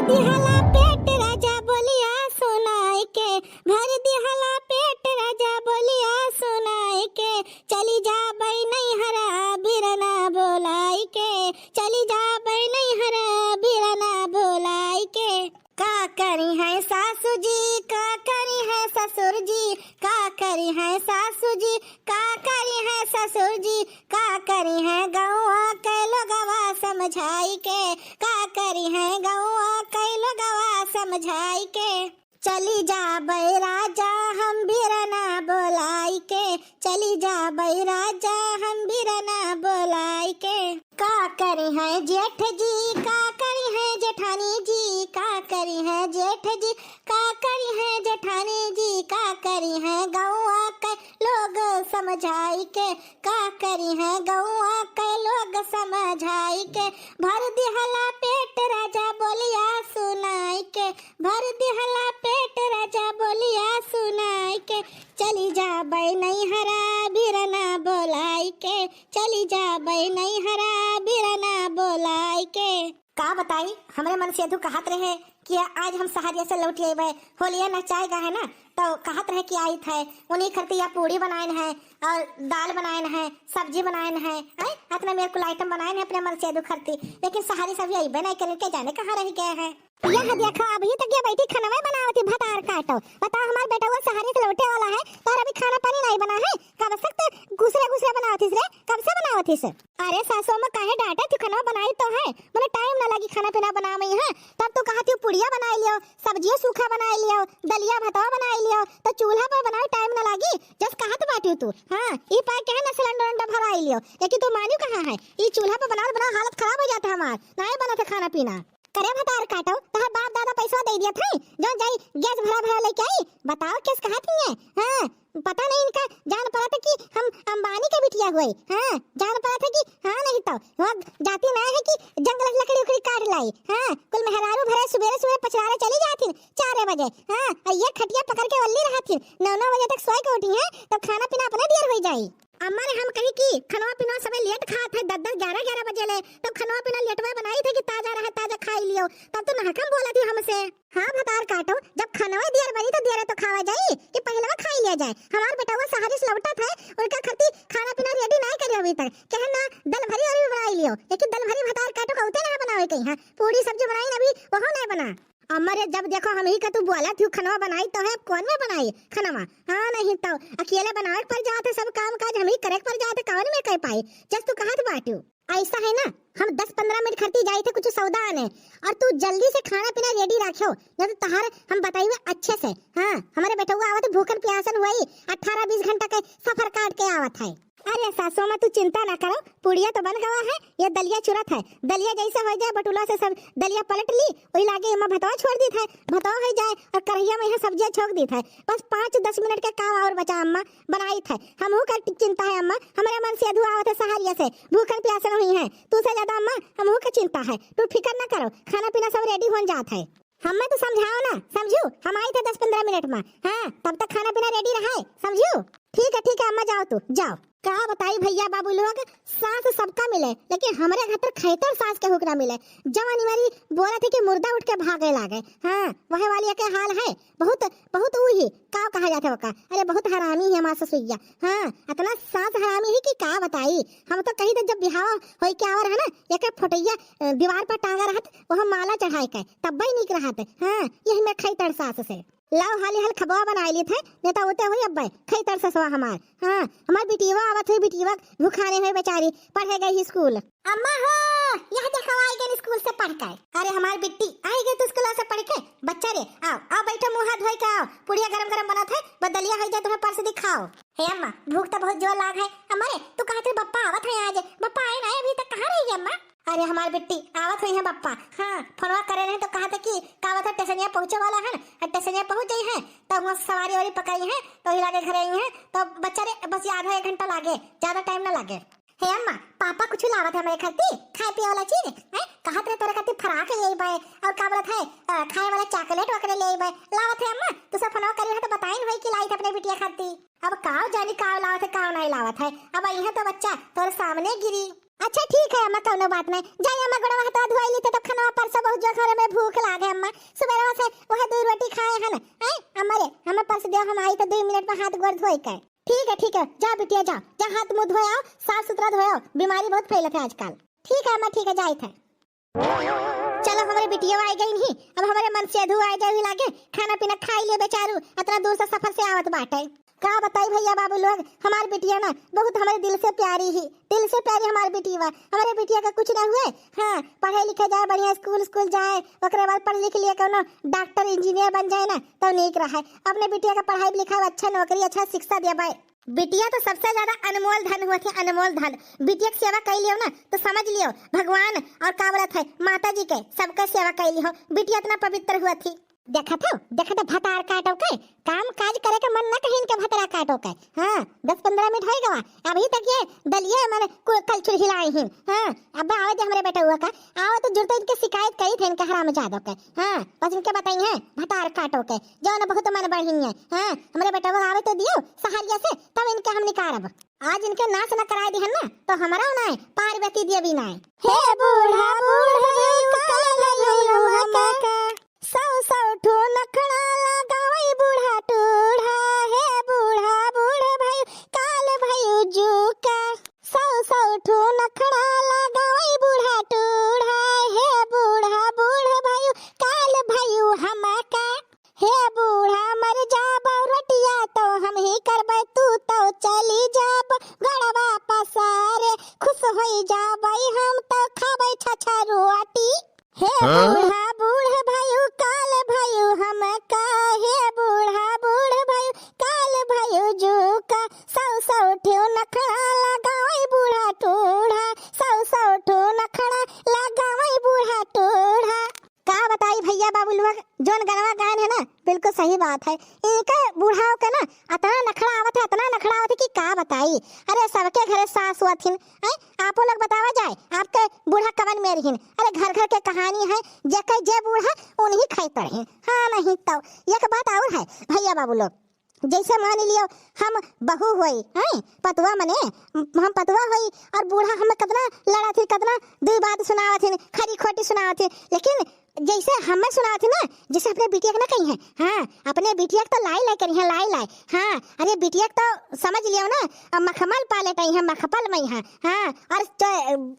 दिहला पेट राजा बोलिया सुनाई के, भर दिहला पेट राजा बोलिया सुनाई के, चली जा बई नहीं हरा बिरना बोलाई के, चली जा बई नहीं हरा बिरना बोलाई के। का करी है सासू जी, का करी है ससुर जी, का करी है सासू जी, का करी है ससुर जी, का करी है गौआ के लोगवा समझाई के, का करी है गौआ के लोगवा समझाई के। चली जा बई राजा हम बिरना बोलाई के, चली जा बई राजा हम बिरना बोलाई के। का करी है जेठ जी, का करी है जेठानी जी, का करी है जेठ जी, का करी है जेठानी जी, का करी है गौआ के लोग समझाई के, का करी है गौआ के लोग समझाई के। भर दिहला पेट राजा बोलिया सुनाई के, भर दिहला पेट राजा बोलिया सुनाई के, चली जा बई नहीं हरा बिरना बोलाई के, चली जा बई नहीं हरा बिरना बोलाई के। का बताई हमरे मन से कहत रहे कि आज हम सहारिया से लौट आए, होलिया नचाएगा है ना, तो कहत रहे कि आई थे उन्हीं खरतिया पूड़ी बनाए है और दाल बनाए है, सब्जी बनाए है, इतना मेरे को आइटम बनाए है अपने मन से खरती, लेकिन सहारी सभी आई बना करके जाने कहाँ रह गए हैं। यह देखो अभी तक ये बैठी खाना बनावती भतार काटो, बताओ हमारा बेटा वो सहारे से लौटे वाला है और अभी खाना पानी नहीं बना है, कब तक घुसरे बनावतीस रे, कब से बनावतीस? अरे सासू में काहे डांटा तू, खाना बनाई तो है, मुझे टाइम ना लगी खाना पीना बनावे है, तब तो कहती पुड़िया बना लियो, सब्जियां सूखा बना लियो, दलिया भतवा बना लियो, तो चूल्हा पर बनाए टाइम ना लगी, जस कहत बाटी तू। हां ई पाए कहे ना सिलेंडर भरा लियो, लेकिन तू मानियो कहां है, ई चूल्हा पर बना हालत खराब हो जाता हमार, नहीं बना था खाना पीना। करे भतार काटो तो बाप दादा पैसा दे दिया था जो जाई गैस भरा लेके आई, बताओ किस कहती है? हां पता नहीं इनका जान पड़ा था कि हम अंबानी के बिटिया हुए, हां जान पड़ा था कि हां नहीं तो वहां जाती ना है कि जंगल लकड़ी उकड़ी काट लाई, हां कुल मेहरारू भरे सुबह पछवाड़े चली जाती 4 बजे, हां ये खटिया पकड़ के वल्ली रहती 9 बजे तक सोई के उठी है, तो खाना पीना अपने देर हो जाई। अम्मा ने हम कही कि खनवा पीना सब लेट खात है 10 11 बजे ले, तब खनवा पीना लेटवा बनाई थे कि ताजा रहे ताजा खाई लियो, तब तो नहकम बोला थी हमसे। हां भतार काटो जब खनवा देर बनी तो देर तो खावा जाई कि पहले खाई लिया जाए। हमार बेटा वो सहारे से लौटा था, उनका खती खाना पीना रेडी नहीं करे अभी तक, कहना दल भरी और भी बना लियो, लेकिन दल भरी भतार काटो कहते ना बनावे कहीं, हां पूरी सब्जी बनाई अभी वो नहीं बना। अम्मा रे जब देखो हम ही का तू बोला थी खनवा बनाई तो है, कौन में बनाई खनवा? हां नहीं तो अकेले बनावे पर जाते सब काम काज हम ही करे पर जाते, कौन में कह पाई जस तू कहत बाटू। ऐसा है ना हम 10-15 मिनट खरती जाई थे कुछ सौदा आने, और तू जल्दी से खाना पीना रेडी रखो, या तो तहार हम बताइए अच्छे से। हां हमारे बेटा आवत भूखन प्यासन हुई 18-20 घंटा के सफर काट के आवत है। अरे सासू माँ तू चिंता ना करो, पुड़िया तो बन गवा है, ये दलिया चुरत है, दलिया जैसे हो जाए बटुला से सब दलिया पलट ली, वही लागे अम्मा भतवा छोड़ दी था, भतवा हो जाए और कढ़ैया में सब्जियां छोक दी था, बस 5-10 मिनट का काम और बचा अम्मा बनाई था। हमहू का चिंता है अम्मा, हमारे मन से अधूरा आवत है सहारिया से, भूखन प्यासन हुई है, तू से ज्यादा अम्मा हमहू का चिंता है, तू फिक्र ना करो, खाना पीना सब रेडी हो जाता है। हमें तो समझाओ ना, समझू हम आई थे 10-15 मिनट में, हाँ तब तक खाना पीना रेडी रहा है, समझू? ठीक है अम्मा जाओ तू जाओ। का बताई भैया बाबू लोग सास सबका मिले, लेकिन हमारे घर पर खैतर सास के हुक्म मिले, जवानी वाली बोला थे कि मुर्दा उठ के भागे लागे। हाँ वह वाली के हाल है, बहुत बहुत वही का कहा जाता है, अरे बहुत हरामी है हमारा ससुइया। हाँ इतना सास हरामी है कि का बताई, हम तो कहीं तो जब बिहाव हो के आवर है ना एक फोटैया दीवार पर टांगा रहत, वह माला चढ़ाए के तब ही निक रहत। हाँ यही मैं खैतर सास से लाओ हाली हाल खबवा बनाई ली थे, नेता होते हुई अब खैतर ससवा हमार। हाँ हमार बिटिया आवत हुई, बिटिया भूखाने हुई बेचारी, पढ़े गई स्कूल। अम्मा हो यह देखो आई गई स्कूल से पढ़ के। अरे हमार बिट्टी आई गई तो स्कूल से पढ़ के, बच्चा रे आओ आओ बैठो मुंह हाथ धोई के आओ, पुड़िया गरम गरम बना थे, बदलिया हो जाए तुम्हें परस दिखाओ। हे अम्मा भूख तो बहुत जोर लाग है, हमारे तू कहते बप्पा आवत है आज, बप्पा आए ना अभी तक कहाँ रही अम्मा? अरे हमारी बिट्टी आवत हुई है बप्पा। हाँ फोनवा करे रहे तो कहा था कि कावत टेसनिया पहुंचे वाला है, टेसनिया पहुंच गई है, तो वहाँ सवारी वाली पकाई है, तो ही लागे घर आई है, तो बच्चा रे बस आधा 1 घंटा लागे, ज्यादा टाइम ना लागे। हे अम्मा पापा कुछ लावत है हमारे खाती खाए पिए वाला चीज है, कहा तेरे तोरे खाती फराक ले बाय और का बोलत है खाए वाला चॉकलेट वगैरह ले बाय लावत है अम्मा, तू सब फोनवा करी है तो बताई नहीं कि लाई थे अपने बिटिया खाती। अब काव जानी काव लावत है काव नहीं लावत है, अब यह तो बच्चा तोरे सामने गिरी। अच्छा ठीक है अम्मा, कौनो बात नहीं। जाए अम्मा गोड़ा हाथ धोई ली तो खाना परसों बहुत जो घर में भूख लागे अम्मा। सुबह से वह 2 रोटी खाए हन हैं अम्मा रे, हम परस दे हम आई तो 2 मिनट में हाथ गोड़ धोई के। ठीक है जा बिटिया जा, जा हाथ मुंह धोया, साफ सुथरा धोया, बीमारी बहुत फैलत है आजकल। ठीक है अम्मा, ठीक है जाई थे। चलो हमारे बिटिया आ गई नहीं, अब हमारे मन से अधू आ जाए लागे, खाना पीना खाई ले बेचारू, इतना दूर से सफर से आवत बाटे। का बताई भैया बाबू लोग, हमारी बिटिया ना बहुत हमारे दिल से प्यारी ही, दिल से प्यारी हमारी बिटिया। हमारे बिटिया का कुछ ना हुए, हाँ पढ़े लिखे जाए, बढ़िया स्कूल जाए, ओकरे बाद पढ़ लिख लिया कोनो डॉक्टर इंजीनियर बन जाए ना तो नीक रहे। अपने बिटिया का पढ़ाई लिखाई, अच्छा नौकरी, अच्छा शिक्षा दिया भाई। बिटिया तो सबसे ज्यादा अनमोल धन हुआ थे, अनमोल धन। बिटिया की सेवा कर लियो ना तो समझ लियो भगवान और का बोलत है माता जी के सबका सेवा कर लियो। बिटिया इतना पवित्र हुआ थी। देखा था भतार काटो के, काम काज करे के मन न कहीं के भतरा काटो के। हाँ 10-15 मिनट हो गवा, अभी तक ये दलिए मैंने कल चुल हिलाई ही। हाँ अब आवे थे हमारे बेटा हुआ का, आओ तो जुड़ते इनके शिकायत कही थे इनके हराम जादो के। हाँ बस इनके बताई है भतार काटो के, जो न बहुत मन बढ़ी है। हाँ हमारे बेटा हुआ आवे तो दियो सहारिया से, तब इनके हम निकारब। आज इनके नाश न कराए दी है ना तो हमारा ना पार्वती दिया भी ना। हे बूढ़ा सौ ठो नखड़ा लगावई बूढ़ा टूढ़ा, हे बूढ़ा भाई काल भाई जुका। सौ ठो नखड़ा लगावई बूढ़ा टूढ़ा, हे बूढ़ा भाई काल भाई हमका। हे बूढ़ा मर जाब रोटिया तो हम ही करबै, तू तो चली जाब गड़वा पसारे, खुश होई जाबई हम तो खाबै छछा रोटी। हे बूढ़ा भाई काल भाई हमका, हे बूढ़ा भाई काल भाई जुका। सौ ठो नखड़ा लगावई बूढ़ा टूढ़ा, सौ ठो नखड़ा लगावई बूढ़ा टूढ़ा। का बताई भैया बाबू लोग, जोन गनवा गायन है ना बिल्कुल सही बात है। इनके बूढ़ाओं के ना इतना नखड़ा आवत है, इतना नखड़ा आवत है कि का बताई। अरे सबके घरे सास हुआ थी, आपो लोग बतावा जाए आपके बूढ़ा कवन में रहीन। अरे घर के कहानी है, जेके जे बूढ़ा उन्हीं खाई पड़े। हाँ नहीं तो एक बात और है भैया बाबू लोग, जैसे मान लियो हम बहू हुई हैं पतवा मने, हम पतवा हुई और बूढ़ा हमें कितना लड़ा थी, कितना 2 बात सुनावा थी, खरी खोटी सुनावा थी, लेकिन जैसे हमें सुना थी ना, जैसे अपने बिटिया के ना कही है। हाँ अपने बिटिया तो लाई करी है, लाई। हाँ अरे बिटिया तो समझ लियो ना मखमल पाले कही है, मखपल में है। हाँ और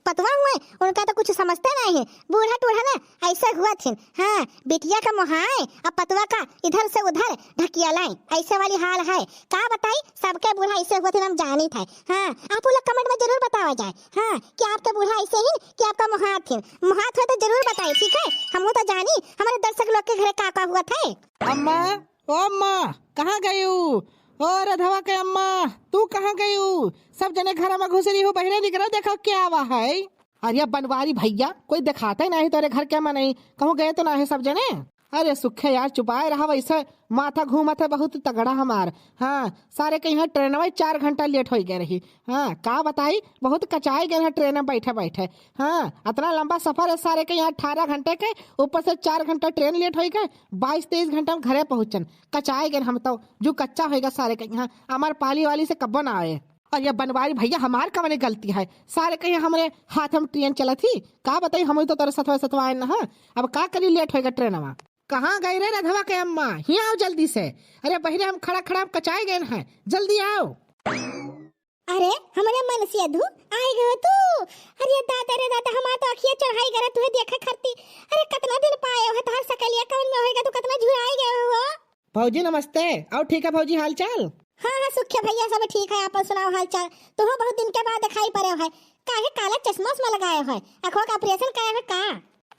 पतवा हुए उनका तो कुछ समझते नहीं है, बूढ़ा टूढ़ा ना ऐसे हुआ थी। हाँ बिटिया का मुहाए अब पतवा का इधर से उधर ढकिया लाई, ऐसे वाली हाल है। का बताई सबके बूढ़ा ऐसे हुआ थे, हम जानी थे। हाँ आप लोग कमेंट में जरूर बतावा जाए हाँ कि आपका बूढ़ा ऐसे ही कि आपका मुहात थी, मुहात हो तो जरूर बताए, ठीक है। हम तो जानी हमारे दर्शक लोग के घर का हुआ था। अम्मा ओ अम्मा कहाँ गई हूँ? ओ रधवा के अम्मा तू कहाँ गई हूँ? सब जने घर में घुस रही हो, बहरे निकलो देखो क्या हुआ है। अरे बनवारी भैया कोई दिखाता ही नहीं तेरे घर के में, नहीं कहूँ गए तो ना है सब जने। अरे सुखे यार चुपाए रहा, वैसे माथा घूमा था बहुत तगड़ा हमार। हाँ सारे के यहाँ ट्रेन में 4 घंटा लेट हो गए रही। हाँ का बताई बहुत कचाई गए हैं ट्रेन में बैठे। हाँ इतना लंबा सफर है, सारे के यहाँ 18 घंटे के ऊपर से 4 घंटा ट्रेन लेट हो गए, 22-23 घंटा में घरे पहुँचन। कचाए गए हम तो जो कच्चा होगा सारे के यहाँ, हमार पाली वाली से कब्बो ना आए। और ये बनवारी भैया हमार कमने गलती है, सारे कहीं हमारे हाथ हम ट्रेन चला थी। का बताई हम तो तेरे सतवा आए ना, अब का करी लेट होगा ट्रेन में। कहाँ गए रे रधवा के अम्मा, यहाँ आओ जल्दी से। अरे बहरे हम खड़ा कचाए गए हैं, जल्दी आओ। अरे हमारे मन से अधू आए गए तू। अरे दादा रे दादा हमार तो अखियां चढ़ाई गए तुहे देखा खरती। अरे कितना दिन पाए हो तार सकलिया कवन में होएगा, तू कितना झुराई गए हो। भौजी नमस्ते। और ठीक है भौजी हाल चाल? हाँ सुखिया भैया सब ठीक है, आप सुनाओ हाल चाल। तू बहुत दिन के बाद दिखाई पड़े हो, काहे काला चश्मा लगाए हो, आंखों का ऑपरेशन कराए हो का?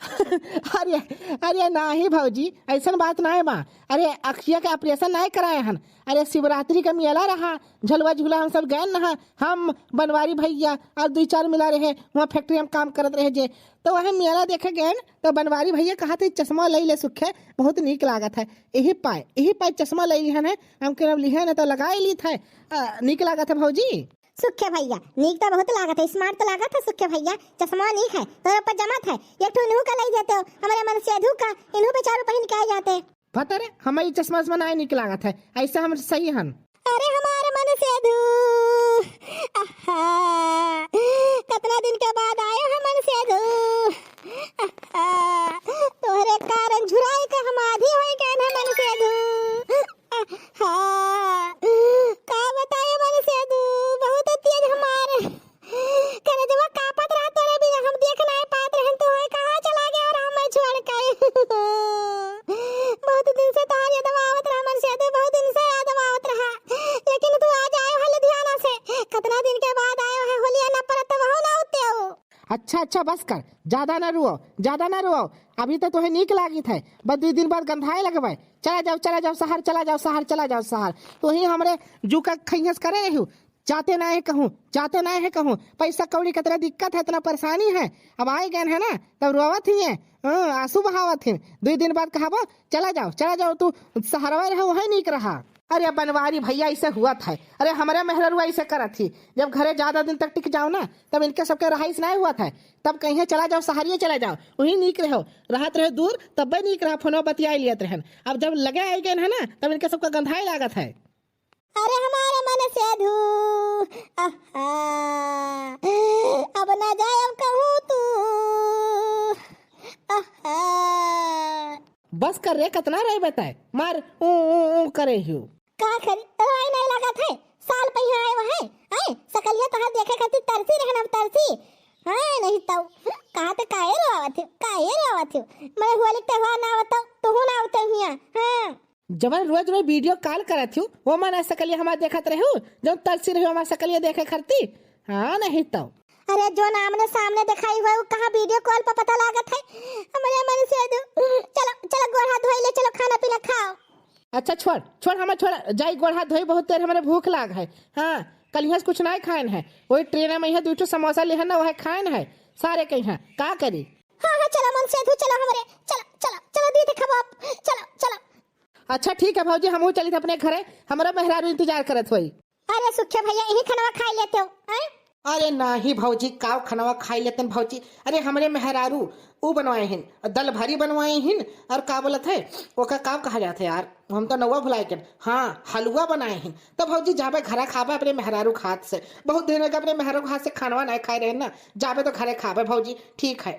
अरे ना ही भौजी ऐसा बात ना है माँ। अरे अखिया का ऑपरेशन नहीं कराए हन। अरे शिवरात्रि का मेला रहा, झलवा झूला हम सब गए ना, हम बनवारी भैया और 2-4 मिला रहे वहाँ फैक्ट्री में काम करते रहे जे, तो वह मेला देखे गए तो बनवारी भैया कहा थे चश्मा ले सुखे बहुत नीक लागत है, यही पाए चश्मा ले लिहन है, हम के लिहन है तो लगा ली था, नीक लागत है भौजी। सुखे भैया नीक तो बहुत लागत है, स्मार्ट तो लागत है सुखे भैया, चश्मा नीक है तो ऊपर जमत है, एक ठो इन्हू का ले देते हो, हमारे मन से अधू का इन्हू बेचारों पहन के आ जाते। पता रे हमारी चश्मा नहीं नीक लागत है, ऐसा हम सही हन। अरे हमारे मन से अधू कितना दिन के बाद आए हैं मन से धू तोहरे कारण झुराई के हम आधी होई गए हैं मन से धू का बताए मन से धू बहुत तेज हमारे करे जब कापत रहा तोरे बिना हम देख नहीं पात रहन तू है कहां चला गया और हम छोड़ के बहुत दिन से तार याद आवत रहा मन से धू बहुत दिन से याद आवत रहा लेकिन तू आज आए हो लुधियाना से कितना दिन के बाद आए हो होलिया ना परत वहो ना उते हो। अच्छा बस कर, ज्यादा ना रुओ। अभी तो तुम्हें नीक लागी थे, बस 2 दिन बाद गंधाए लगबे। चला जाओ शहर, चला जाओ शहर। तो ही हमरे जू का खैहस करे रहू, जाते ना है कहूँ पैसा कौड़ी कितना दिक्कत है, इतना परेशानी है। अब आए गए है ना तब रोवत ही है, आंसू बहावत है। 2 दिन बाद कहा चला जाओ तू सहरवा रहे वही नीक रहा। अरे बनवारी भैया ऐसे हुआ था, अरे हमारे मेहररुआ ऐसे करा थी। जब घरे ज्यादा दिन तक टिक जाओ ना तब इनके सबके रहाइश नहीं हुआ था, तब कहीं चला जाओ सहरिये चला जाओ, वही नीक रहो। राहत रहे दूर तब नीक रहा, फोनो बतिया लियत रहन। अब जब लगे आई गए है ना तब इनके सबका गंधाई लागत है। अरे हमारे मन से धू अब न जाए अब कहूँ तू बस कर रे, कितना रहे बताए मार ऊ करे हूँ का करी रोई नहीं लगा थे। साल पहिया आए वह है सकलिया तहां देखे खातिर तरसी रहन, अब तरसी हां नहीं तब कहा ते काहे रोवत हो मैं होली त्योहार ना आवत तो हूं ना आवत हिया। हां जब रोज वीडियो कॉल करत हूँ वो मन सकलिया हमार देखत रहू, जब तरसी रही हमार सकलिया देखे खरती। हाँ नहीं तो अरे जो आमने सामने दिखाई हुआ वो कहाँ वीडियो कॉल पर पता लागत है। हमारे मन से चलो गोड़ हाथ धोई ले, चलो खाना पीना खाओ। अच्छा छोड़ हमें छोड़ जाई, गोड़ हाथ धोई, बहुत देर हमारे भूख लाग है। हाँ कल यहाँ से कुछ नहीं खान है, वही ट्रेन में यहाँ 2 समोसा ले ना वह खान है सारे कहीं है का करी। हाँ चलो मन से चलो हमारे चलो दीदी खबाब चलो। अच्छा ठीक है भाजी, हम चली थे अपने घरे, हमारा मेहरारू इंतजार करत हुई। अरे सुखे भैया यही खाना खा लेते हो। अरे नहीं भौजी काव खनवा खाई लेते भौजी। अरे हमारे मेहरारू वो बनवाए हिन, दल भरी बनवाए हिन, और का बोलत है ओका काव कहा जाते यार, हम तो नवा भुलाए के। हाँ हलवा बनाए हिन। तो भौजी जाबे घरे खाबे अपने मेहरारू हाथ से, बहुत दिन में अपने मेहरारू हाथ से खानवा नहीं खाए रहे ना, जाबे तो घरे खाबे भौजी। ठीक है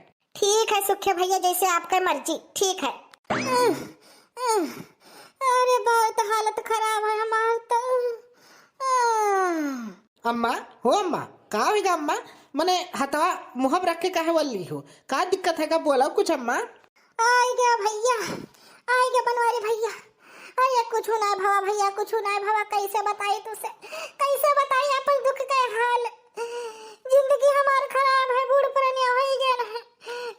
सुखे भैया, जैसे आपका मर्जी। ठीक है। अरे बहुत हालत खराब है हमार तो। अम्मा का होगा अम्मा, मने हथवा मुहब रख के काहे वाली हो, का दिक्कत है का बोला कुछ अम्मा। आई गया बनवारी भैया। अरे कुछ ना भवा भैया, कुछ ना भवा, कैसे बताई तुसे, कैसे बताई अपन दुख के हाल। जिंदगी हमार खराब है, बूढ़ पुरानिया हो गए है।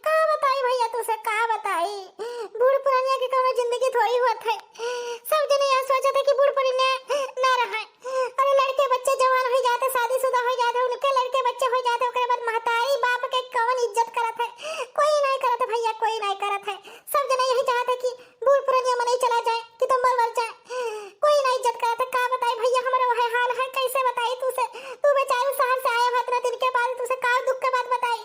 का बताई भैया तुसे, का बताई। बूढ़ पुरानिया की कौनो जिंदगी थोड़ी होत है। सब जने यह सोचा था कि बूढ़ पुरानिया ना रहे, अरे लड़के बच्चे जवान हो जाते, शादीशुदा हो जाते, उनके लड़के बच्चे हो जाते, उसके बाद महतारी बाप के कौन इज्जत करत है। कोई नहीं करत भैया, कोई नहीं करत है। सब जने यही चाहते कि बूढ़ पुरानिया में नहीं चला जाए कि तो मर जाए, कोई नहीं इज्जत करत है। का बताई भैया हमारा वह हाल है, कैसे बताई तुसे। तू बेचारे शहर से आया इतना दिन के बाद, तुसे का दुख के बात बताई।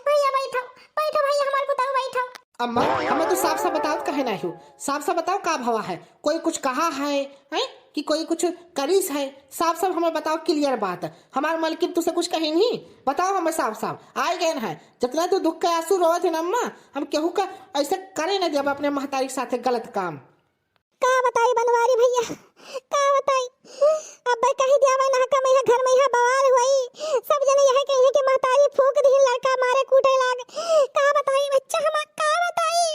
भैया बैठो भैया, हमारे पुताऊ बैठो। अम्मा हमें तो साफ बताओ कहे नहीं हो, साफ बताओ का भवा है, कोई कुछ कहा है कि कोई कुछ करीस है, साफ हमें बताओ क्लियर बात। हमारे मलकिन तुझसे कुछ कही नहीं, बताओ हमें साफ आए गए हैं। जितना तो दुख के आंसू रोवत है ना अम्मा, हम केहू का ऐसे करे ना जब अपने महतारी के साथ गलत काम। का बताई बनवारी भैया, का बताई। अब कहीं दिया ना का मैं घर में यहां बवाल हुई, सब जने यह कहे कि महतारी फूक दी, लड़का मारे कूटे लाग। का बताई बच्चा हम, का बताई।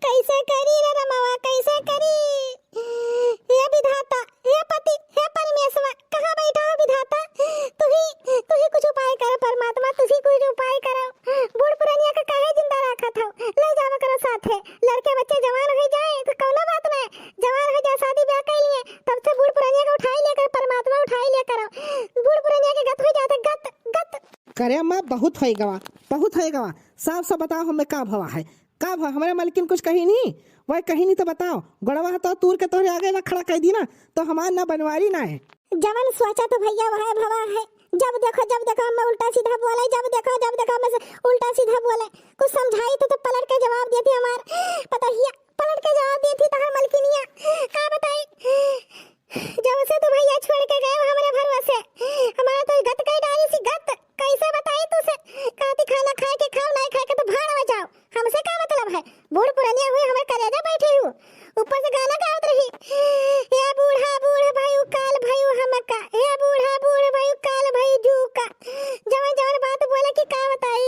कैसे करी रे रमावा, कैसे करी। हे विधाता, हे पति, हे परमेश्वर, कहां बैठा हो विधाता। तू ही कुछ उपाय कर परमात्मा, तू ही कुछ उपाय करो। बूढ़ पुरानिया का काहे जिंदा रखा था, ले जावा करो साथे। लड़के बच्चे जवान हो जाए तो कौनो बात नहीं, जवान हो जाए शादी ब्याह कर लिए तब से बूढ़ पुरानिया को उठाई लेकर परमात्मा उठाई ले करो। बूढ़ पुरानिया के गत हो जाते, गत करे अम्मा बहुत होएगा। साफ बताओ हमें का भवा है, का भवा। हमारे मलकिन कुछ कही नहीं, वह कही नहीं तो बताओ। गड़वा तो तूर के तोहरे आगे ना खड़ा कर दी ना तो हमार ना बनवारी ना है। जवन सोचा तो भैया वह भवा है। जब देखो मैं उल्टा सीधा बोले, जब देखो मैं उल्टा सीधा बोले। कुछ समझाई तो पलट के जवाब देती हमार पता ही, पलट के जवाब देती तो मलकिनिया। का बताई जब से तो भैया छोड़ के गए हमारे भरोसे, हमारा तो बूढ़ पुरानिया हुई हमारे कलेजा बैठे हूँ ऊपर से गाना गावत रही हे बूढ़ा बूढ़ भाई काल भाई हमका हे बूढ़ा बूढ़ भाई काल भाई जूका जवन जवन बात बोले कि का बताई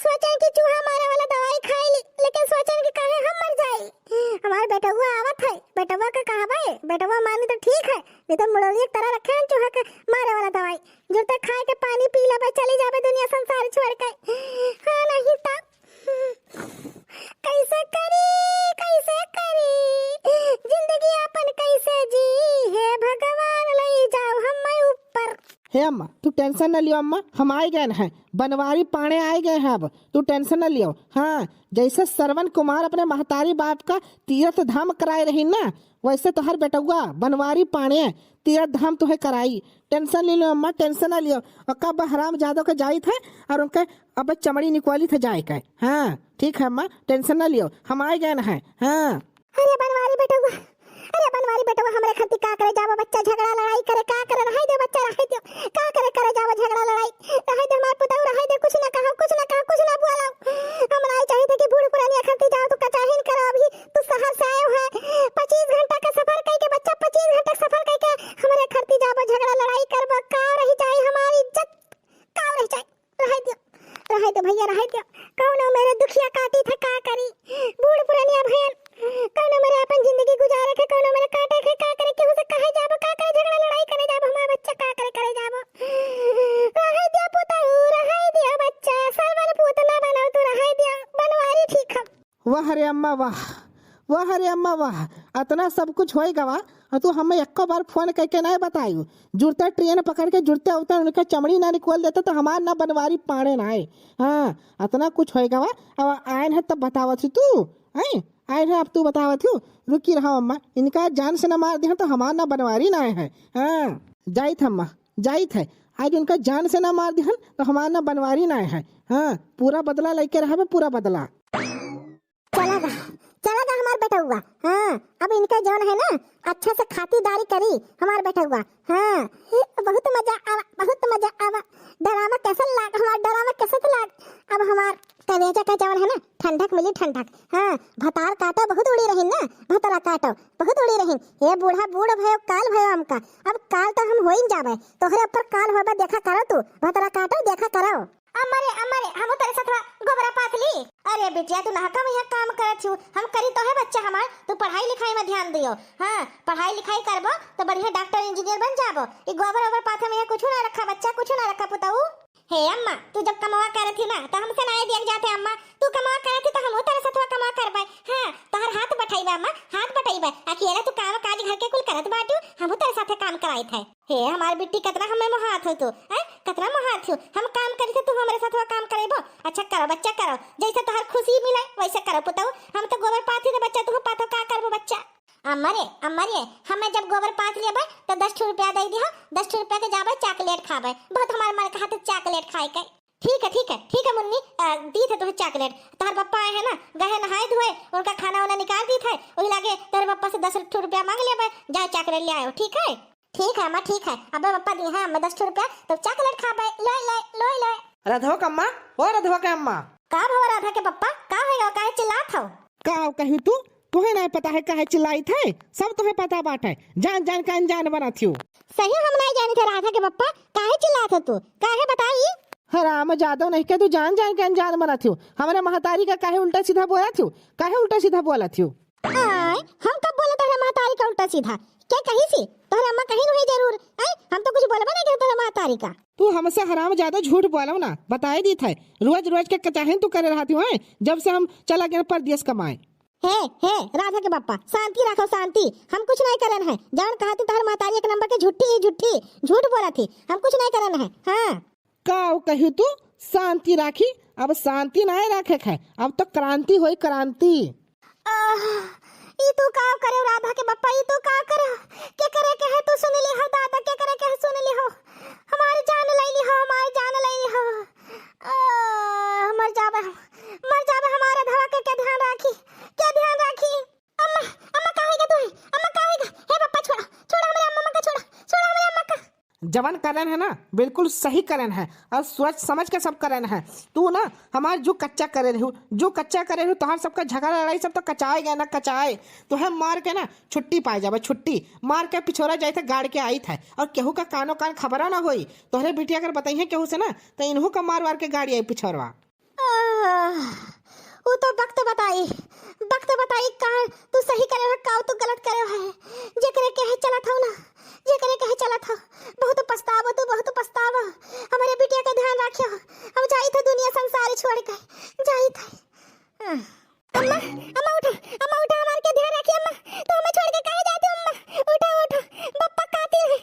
सोचन कि चूहा मारे वाला दवाई खाई ली लेकिन सोचन कि काहे हम मर जाई हमार बेटवा आवत है बेटवा का कहा भाई बेटवा मानी तो ठीक है नहीं तो मुड़ोली एक तरह रखे हैं चूहा के मारे वाला दवाई जो तक खाए के पानी पी ले चली जावे दुनिया संसार छोड़ के हाँ नहीं तब कैसे करी जिंदगी अपन कैसे जी हे भगवान ले जाओ हम ऊपर। हे अम्मा तू टेंशन न लियो अम्मा, हम आए गए हैं, बनवारी पाने आए गए हैं, अब तू टेंशन न लियो। हाँ जैसे श्रवण कुमार अपने महतारी बाप का तीर्थ धाम कराए रही ना, वैसे तो हर बेटुआ बनवारी पाने तीर्थ धाम तुम्हें कराई। टेंशन ले लो अम्मा, टेंशन न लियो। और कब हराम जादव के जाई थे और उनके अब चमड़ी निकवाली थे जाए के। हाँ ठीक है अम्मा, टेंशन न लियो, हम आए गए हैं। हाँ अरे बनवारी बेटुआ हमरे खातिर का करे जावा बच्चा झगड़ा लड़ाई करे का करे रहे दे बच्चा रहे दे का करे जावा झगड़ा लड़ाई रहे दे हमार पुतौ रहे दे कुछ ना बोला हमरा चाहिए थे कि बूढ़ पुरानी खातिर जाओ तो कचाहिन करो। अभी तू शहर से आयो है 25 घंटा का सफर करके बच्चा 25 घंटा सफर करके हमरे खातिर जावा झगड़ा लड़ाई करबा का रही जाए हमारी इज्जत का रही जाए रहे दे भैया रहे दे कौन मेरे दुखिया काटी था का करी बूढ़ पुरानिया भैया कौन मेरे अपन जिंदगी गुजारे के कौन मेरे काटे के का करे केहू से कहे जाबो का करे झगड़ा लड़ाई करे जाबो हमारा बच्चा का करे जाबो रहे दे पुतौ रहे दे बच्चा सरवन पुत ना बनाओ तू रहे दे बनवारी ठीक है। वाह रे अम्मा वाह, वाह रे अम्मा वाह, इतना सब कुछ होएगा वाह। और तू हमें एक बार फोन करके नहीं बतायू, जुड़ते ट्रेन पकड़ के जुड़ते उतर उनका चमड़ी ना निकल देता तो हमार ना बनवारी पाने ना आए। हाँ इतना कुछ होएगा वाह। अब आए हैं तब बतावत तू आए हैं, अब तू बतावत हूँ। रुकी रहा अम्मा, इनका जान से ना मार दिया तो हमार ना बनवारी ना आए हैं। हाँ जाई थे अम्मा जाई थे, आज उनका जान से ना मार दिया तो हमार ना बनवारी ना आए हैं। हाँ पूरा बदला लेके रहा पूरा बदला। चला गा हमार बेटा हुआ। हाँ अब इनका जौन है ना अच्छा से खातिरदारी करी हमार बेटा हुआ। हाँ बहुत मजा आवा डरामा कैसा लाग हमार डरामा कैसा लाग। अब हमार कलेजा का जौन है ना ठंडक मिली ठंडक। हाँ भतार काटो बहुत उड़ी रही ना भतारा काटो बहुत उड़ी रही। ये बूढ़ा बूढ़ भयो काल भयो हमका, अब काल तो हम होइन जावे तोहरे ऊपर काल होबा देखा करो तू भतारा काटो देखा करो। अमरे हम तेरे साथ गोबरा पाथली। अरे बिटिया तू नहका में यहाँ काम करत हूँ, हम करी तो है बच्चा हमार, तू पढ़ाई लिखाई में ध्यान दियो। हाँ पढ़ाई लिखाई करबो तो बढ़िया डॉक्टर इंजीनियर बन जाबो। ये गोबर पाथे में कुछ ना रखा बच्चा कुछ ना रखा पुताऊ। हे अम्मा तू जब कमावा करत थी ना तो हमसे ना दिया जाते अम्मा, तू कमावा करत थी तो हम तेरे साथ कमावा करबे। हाँ तोहर हाथ बटाइबे अम्मा हाथ बटाइबे अकेला तू काम काज घर के कुल करत बाटू हम तेरे साथ काम कराई थे। हे हमार बिट्टी कतना हमें मोहात हो तू कतना मोहात हो, हम काम करी थे तू हमारे साथ काम करेबो। अच्छा करो बच्चा करो जैसे तोहर खुशी मिले वैसे करो पुताऊ। हम तो गोबर पाथी ने बच्चा तू पाथो का करबो बच्चा। अम्मा रे हमें जब गोबर पाथ लेबे तो 10 रुपया दे दियो, 10 रुपया के जाबे चॉकलेट खाबे बहुत हमार मन का हाथ चॉकलेट खाए के। ठीक है मुन्नी दी थे तुम्हें चॉकलेट। तोहर पप्पा आए है ना गए नहाए धोए उनका खाना वाना निकाल दी थे वही लागे तेरे पप्पा से 10 रुपया मांग लेबे जाओ चॉकलेट ले आयो। ठीक है अम्मा ठीक है। अबे पप्पा दी है हमें 10 रुपया तो चॉकलेट खाबे ले। राधवा का अम्मा ओ राधवा का अम्मा का भव राधा के पप्पा का है काहे चिल्लात हो का कही तू तुम्हें नहीं पता है काहे चिल्लाई थे, सब तुम्हें पता बात है, जान जान का अनजान बना थी। सही हम नहीं जाने थे राधा के पप्पा काहे चिल्लात हो तू काहे बताई। हराम जादव नहीं के तू जान जान के अनजान बना थी। हमारे महतारी का काहे उल्टा सीधा बोला थी, काहे उल्टा सीधा बोला थी। हम कब बोला तेरे महतारी का उल्टा सीधा क्या कही सी तोहरे अम्मा कहीं नहीं जरूर हम तो कुछ बोलबे नहीं करे तेरे महतारी का। तू हमसे हराम ज्यादा झूठ बोलो ना, बताए दी थे रोज के कचाहिन तू करे रहती है जब से हम चला गए परदेश कमाए। हे राधा के पप्पा शांति रखो शांति, हम कुछ नहीं करन है जान कहा थी तोहर महतारी एक नंबर के झूठ बोला थी, हम कुछ नहीं करन है। हाँ का कही तू शांति राखी, अब शांति नहीं रखे है अब तो क्रांति होई क्रांति। ई तू का करे राधा के पप्पा ई तू का करे के करे के है तू सुन ली हो दादा के करे के सुन ली हो हमारी जान ले ली हो मर जाबे हमारे धवा के ध्यान राखी अम्मा काहेगा तू अम्मा काहेगा हे पप्पा छोड़ हमारे अम्मा का छोड़ हमारे अम्मा का। जवन करण है ना बिल्कुल सही करण है और सोच समझ के सब करण है। तू ना हमार जो कच्चा करे रहू तोहार सबका झगड़ा लड़ाई सब तो कचाए गए ना कचाए। तो है मार के ना छुट्टी पाए जाबे, छुट्टी मार के पिछोरा जाए थे गाड़ के आई था और केहू का कानो कान खबरा ना होई। तोहरे बिटिया अगर बताइए केहू से ना तो इन्हू का मार वार के गाड़ी आई पिछोरवा। वो तो वक्त बताई कहाँ तू सही करे हो का तू गलत करे है। जे करे के है चला था ना, जे करे के है चला था। बहुत पछतावा तू, बहुत पछतावा। हमारे बिटिया का ध्यान रखियो। हम जाई थे दुनिया संसार छोड़ के जाई थे। अम्मा उठो, हमार के ध्यान रखिए अम्मा। तो हमें छोड़ के कहाँ जाती हो अम्मा? उठो बप्पा कातिल है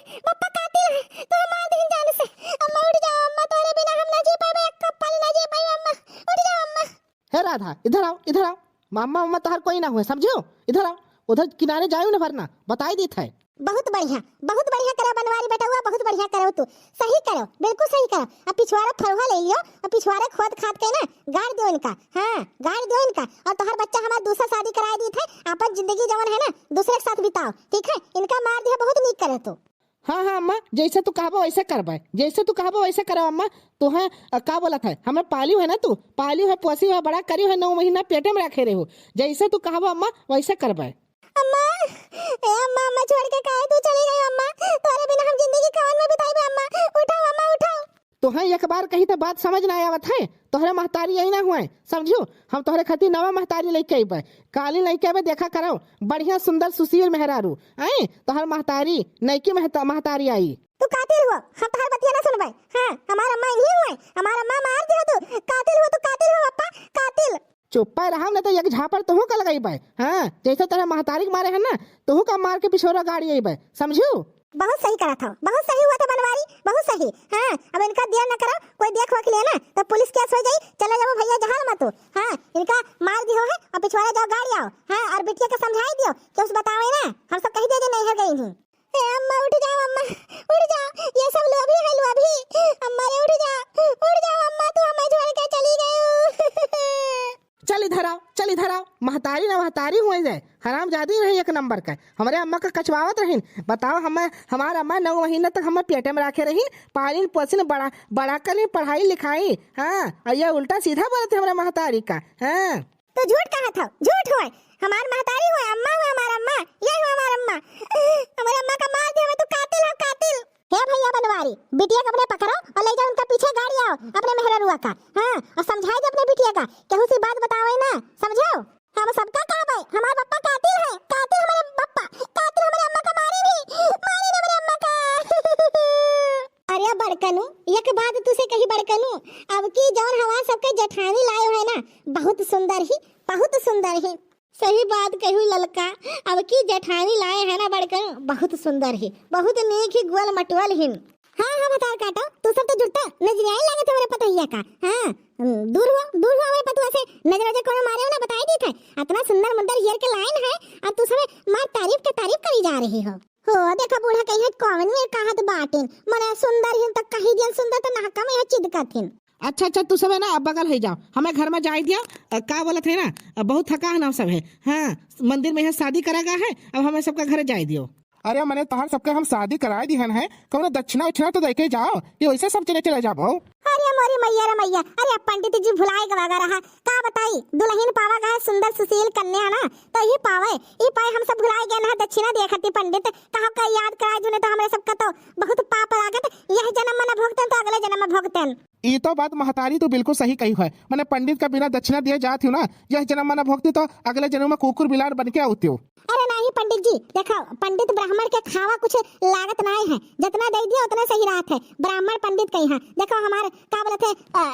तो हमारे दिन जाने से। अम्मा उठ जाओ अम्मा, तोरे बिना हम ना जी पाए, एक कप पानी ना जी पाए अम्मा। उठ जाओ अम्मा। हे राधा इधर आओ। मामा तोहर कोई ना हुए समझियो। इधर आओ, उधर किनारे जाओ ना वरना बताई दी था। बहुत बढ़िया करो बनवारी बेटा हुआ, बहुत बढ़िया करो तू। सही करो, बिल्कुल सही करो। अब पिछवाड़ा फरुहा ले लियो और पिछवाड़ा खोद खाद के ना गाड़ दो इनका। हाँ गाड़ दो इनका। और तोहर बच्चा हमारा दूसरा शादी कराए दी थे। अपन जिंदगी जवन है ना दूसरे के साथ बिताओ, ठीक है? इनका मार दिया बहुत नीक करे तू। हाँ अम्मा, जैसे तू कहबो वैसे करबे, जैसे तू कहबो वैसे करो अम्मा। तो है का बोला था हमें पालियो है ना, तू पालियो है, पोसी है, बड़ा करियो है, 9 महीना पेटे में रखे रहो। जैसे तू कहबो अम्मा वैसे करबे। अम्मा अम्मा छोड़ के काहे तू चली गई अम्मा? तोरे बिना हम जिंदगी कौन में बिताएबे अम्मा? उठाओ अम्मा उठाओ। तो है एक बार कही तो बात समझ ना आवत है। तोहरे महतारी यही ना हुए समझू। हम तोहरे खातिर नवा महतारी लेके अइबे, काली लेके अइबे, देखा करो बढ़िया सुंदर सुशील मेहरारू आई। तोहर महतारी नईकी महतारी आई। तू कातिल हो, हम तोहर बतिया ना सुनबे। हां हमार अम्मा नहीं हुए, हमार अम्मा मार दियो। तू कातिल हो, पापा कातिल। चुप रहा ना तो एक झापड़ तोहू का लगाइबे। हाँ जैसे तेरे महतारी मारे है ना तोहू का मार के पिछोरा गाड़ी अइबे समझू। बहुत सही करा था, बहुत सही हुआ था बनवारी, बहुत सही। हाँ अब इनका देर न करो, कोई देख वाख लिया ना तो पुलिस केस हो जाई। चले जाओ भैया जहां मत हो। हाँ इनका मार दियो है और पिछवाड़ा जाओ गाड़ी आओ। हाँ और बिटिया का समझाई दियो कि उस बतावे ना हम सब कही दे नहीं है गई हूं। अम्मा उठ जाओ अम्मा, उठ जाओ। ये सब लोभी है लोभी। अम्मा रे उठ जाओ अम्मा, तू हमें छोड़ के चली गई। चल इधर आओ। महतारी ना महतारी हुए जाए, हराम जादी रही एक नंबर का। हमारे अम्मा का कचवावत रही। बताओ हमारा अम्मा 9 महीना तक हमें पेटे में रखे रही, पालिन पोसिन बड़ा कर पढ़ाई लिखाई। हाँ और ये उल्टा सीधा बोले थे हमारे महतारी का। हाँ तो झूठ कहा था, झूठ हुआ। हमार महतारी हुआ, अम्मा हुआ, हमारा अम्मा ये हुआ हमारा अम्मा। हमारे अम्मा का मार दिया। तू कातिल हो कातिल। हे भैया बनवारी, बिटिया को अपने पकड़ो और ले जाओ उनका पीछे गाड़ी आओ अपने मेहरुआ का। हाँ और समझाई दे अपने बिटिया का, केहू सी बात बतावे ना समझाओ। हम सबका कहबे हमार पप्पा कातिल है, कातिल हमारे पप्पा, कातिल हमारे अम्मा का मारे ना मेरे अम्मा का। अरे बड़कनू एक बात तुसे कही बड़कनू, अब की जौन हवा सबके जेठानी लाए है ना बहुत सुंदर ही। सही बात कहू ललका, अब की जेठानी लाए है ना बड़कनू बहुत सुंदर ही, बहुत नेक ही गोल मटवल ही। हाँ बतार काटो, तू सब तो जुड़ता नजरिया लगे थे मेरे पतैया का। हाँ दूर हुआ मेरे पतुआ से। नजर कोनो मारे ना बताई दी थे। इतना सुंदर मुंदर हियर के लाइन है और तू सब मार तारीफ करी जा रही हो। देखा बूढ़ा कहीं कौन में कहत बाटिन मने सुंदर हिन तक कही दियन सुंदर तो नाका में चिदकथिन। अच्छा तू सब है ना अब बगल है जाओ, हमें घर में जाए दिया। का बोला थे ना बहुत थका है ना सब है। हाँ मंदिर में शादी करागा है, अब हमें सबका घर जाए दियो। अरे मैंने तोहर सबके हम शादी कराए दी है, कौन दक्षिणा उछना तो देके जाओ कि वैसे सब चले जाओ। अरे मोरी मैया रे मैया, अरे पंडित जी भुलाए गवागा रहा का बताई। दुल्हन पावा गए सुंदर सुशील कन्या ना तो ही पावे, ई पाए हम सब भुलाए गए ना दक्षिणा देखती पंडित कहा का याद कराए जुने तो हमरे सबका तो बहुत पाप लागत। यह जन्म में भोगतन तो अगले जन्म में भोगतन। ये तो बात महतारी तो बिल्कुल सही कही है। मैंने पंडित का बिना दक्षिणा दिए जाती हूँ ना, यह जन्म में भोगती तो अगले जन्म में कुकुर बिलार बन के आती हूँ। अरे नहीं पंडित जी देखो, पंडित ब्राह्मण के खावा कुछ लागत नहीं है, जितना दे दिया उतना सही रात है। ब्राह्मण पंडित कहीं है। देखो हमारे का बोलते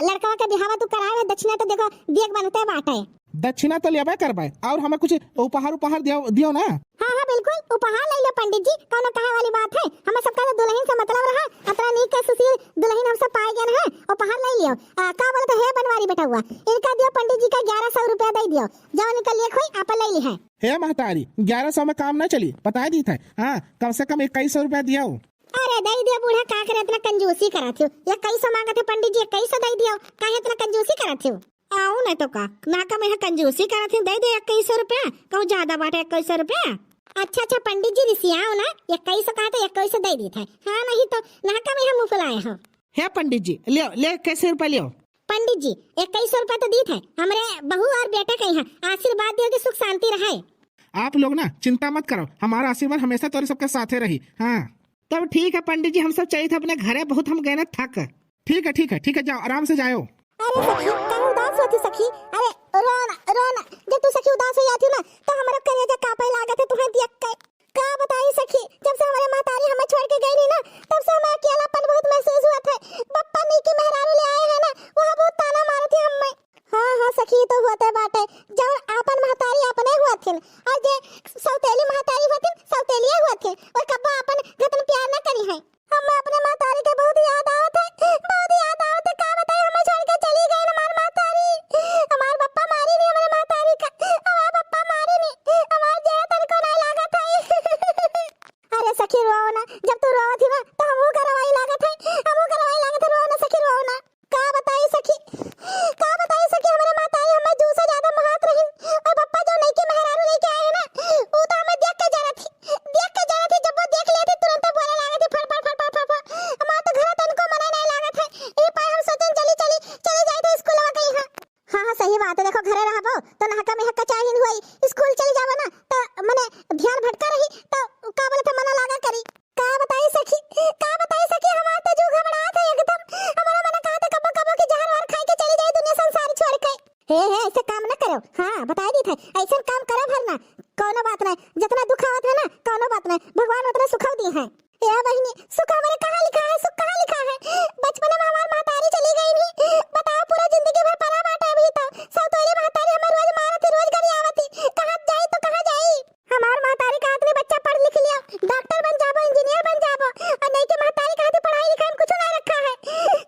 लड़का का बिहावा तू कराए दक्षिणा तो देखो देख बनते बाटे। दक्षिणा तो लेबे करबे और हमें कुछ उपहार दियो ना। हाँ बिल्कुल उपहार ले लो पंडित जी, कौन कहे वाली बात है। हमें सबका तो दुल्हन से मतलब रहा, अपना नीक का सुशील दुल्हन हम सब पाए गए हैं, उपहार ले लियो। का बोलते है बनवारी बेटा हुआ इनका दियो पंडित जी का 1100 रुपया दे दियो, जब इनका लेख हुई आप ले ली है। हे महतारी 1100 में काम न चली, बता दी था। हाँ कम से कम 2100 रुपया दिया। अरे दे दिया बूढ़ा, का करे इतना कंजूसी करा थी। या 2100 मांगा थे पंडित जी, 2100 दे दियो, काहे इतना कंजूसी करा थी। आऊ नहीं तो का नाका में कंजूसी करा थी, दे दे 2100 रुपया, कहूँ ज्यादा बाटे 2100 रुपया। अच्छा अच्छा पंडित जी रिसियाओ ना 2100 कहा तो 2100 दे दी था। हाँ नहीं तो नाका में हम मुंह फुलाए हो। है पंडित जी ले ले कैसे रुपए लियो। पंडित जी 2100 रुपया तो दी थे हमरे बहू और बेटा के यहाँ, आशीर्वाद दियो कि सुख शांति रहे। आप लोग ना चिंता मत करो, हमारा आशीर्वाद हमेशा तोरे सबके साथे रही। हाँ तब ठीक है पंडित जी, हम सब चाहिए थे अपने घरे, बहुत हम गए ना थक। ठीक है ठीक है ठीक है, जाओ आराम से जाओ। अरे सखी कहीं उदास होती सखी, अरे रोना रोना, जब तू सखी उदास हो जाती ना तो हमारा कलेजा कांपे लागत है तुम्हें देख के। का बताई सखी, जब से हमारे महतारी हमें छोड़ के गई नहीं ना तब से हमें अकेलापन बहुत महसूस हुआ था। पप्पा नी के मेहरारू ले आए हैं ना, वहाँ बहुत ताना मारे थे हमें। हाँ हाँ सखी तो होते बाटे, जब आपन महतारी अपने हुआ थे और जे सौतेली महतारी हुआ थे सौतेलिया हुआ थे, और कब्बा अपन गतन प्यार न करी है। हमें अपने महतारी के बहुत याद आवत है, बहुत याद आवत है। का बताई हमें छोड़ के चली गई हमारी महतारी। हमारे पप्पा मारी नहीं हमारे महतारी का, हमारे पप्पा मारी नहीं, हमारे जरा तन को नहीं लागत है। अरे सखी रो ना, जब तू रो थी ना तो हमहू करवाई लागत है, हमहू करवाई लागत है। रो ना सखी रो ना। का बताई सखी, का बताई सखी, हमारे महतारी हमें जू से ज्यादा महात रही, और पप्पा जो नहीं के मेहरारू लेके आए ना वो तो हमें देख के जाना थी, देख के जाना थी। जब वो देख लेती तुरंत बोले लागत थी फड़ फड़ फड़ फड़ फड़। हमारा तो घर तन को मना नहीं लागत है। ये पाए हम सोचन चली जाए थे स्कूल में कहीं। हाँ हाँ सही बात है, देखो घरे रहबो तो नहका में हक्का चाहिए हुई, स्कूल चली जाबो ना तो मने ध्यान भटका रही तो का बोले तो मना लागा करी। का बताई सखी, का बताई सखी, हमारा तो जो घबरा था एकदम। हमारा मन कहा था कबो कबो की जहर वार खाई के चली जाए दुनिया संसार छोड़ के। हे ऐसे काम न करो। हाँ बताई दी थे ऐसे काम करो भरना, कोनो बात नहीं, जितना दुख आवत है ना कोनो बात नहीं, भगवान उतना सुख दी है। ए बहिनी सुख हमारे कहाँ लिखा है, सुख कहाँ लिखा है। बचपन में हमारी महतारी चली गई नहीं, बताओ पूरा जिंदगी भर पड़ा बाटे। अभी तो सौतेली महतारी हमें रोज मारती, रोज घर आवती, कहाँ जाई तो कहाँ जाई। हमार महतारी का आदमी बच्चा पढ़ लिख लिया, डॉक्टर बन जाबो, इंजीनियर बन जाबो, और नहीं के महतारी का हाथ पढ़ाई लिखाई में कुछ नहीं रखा है।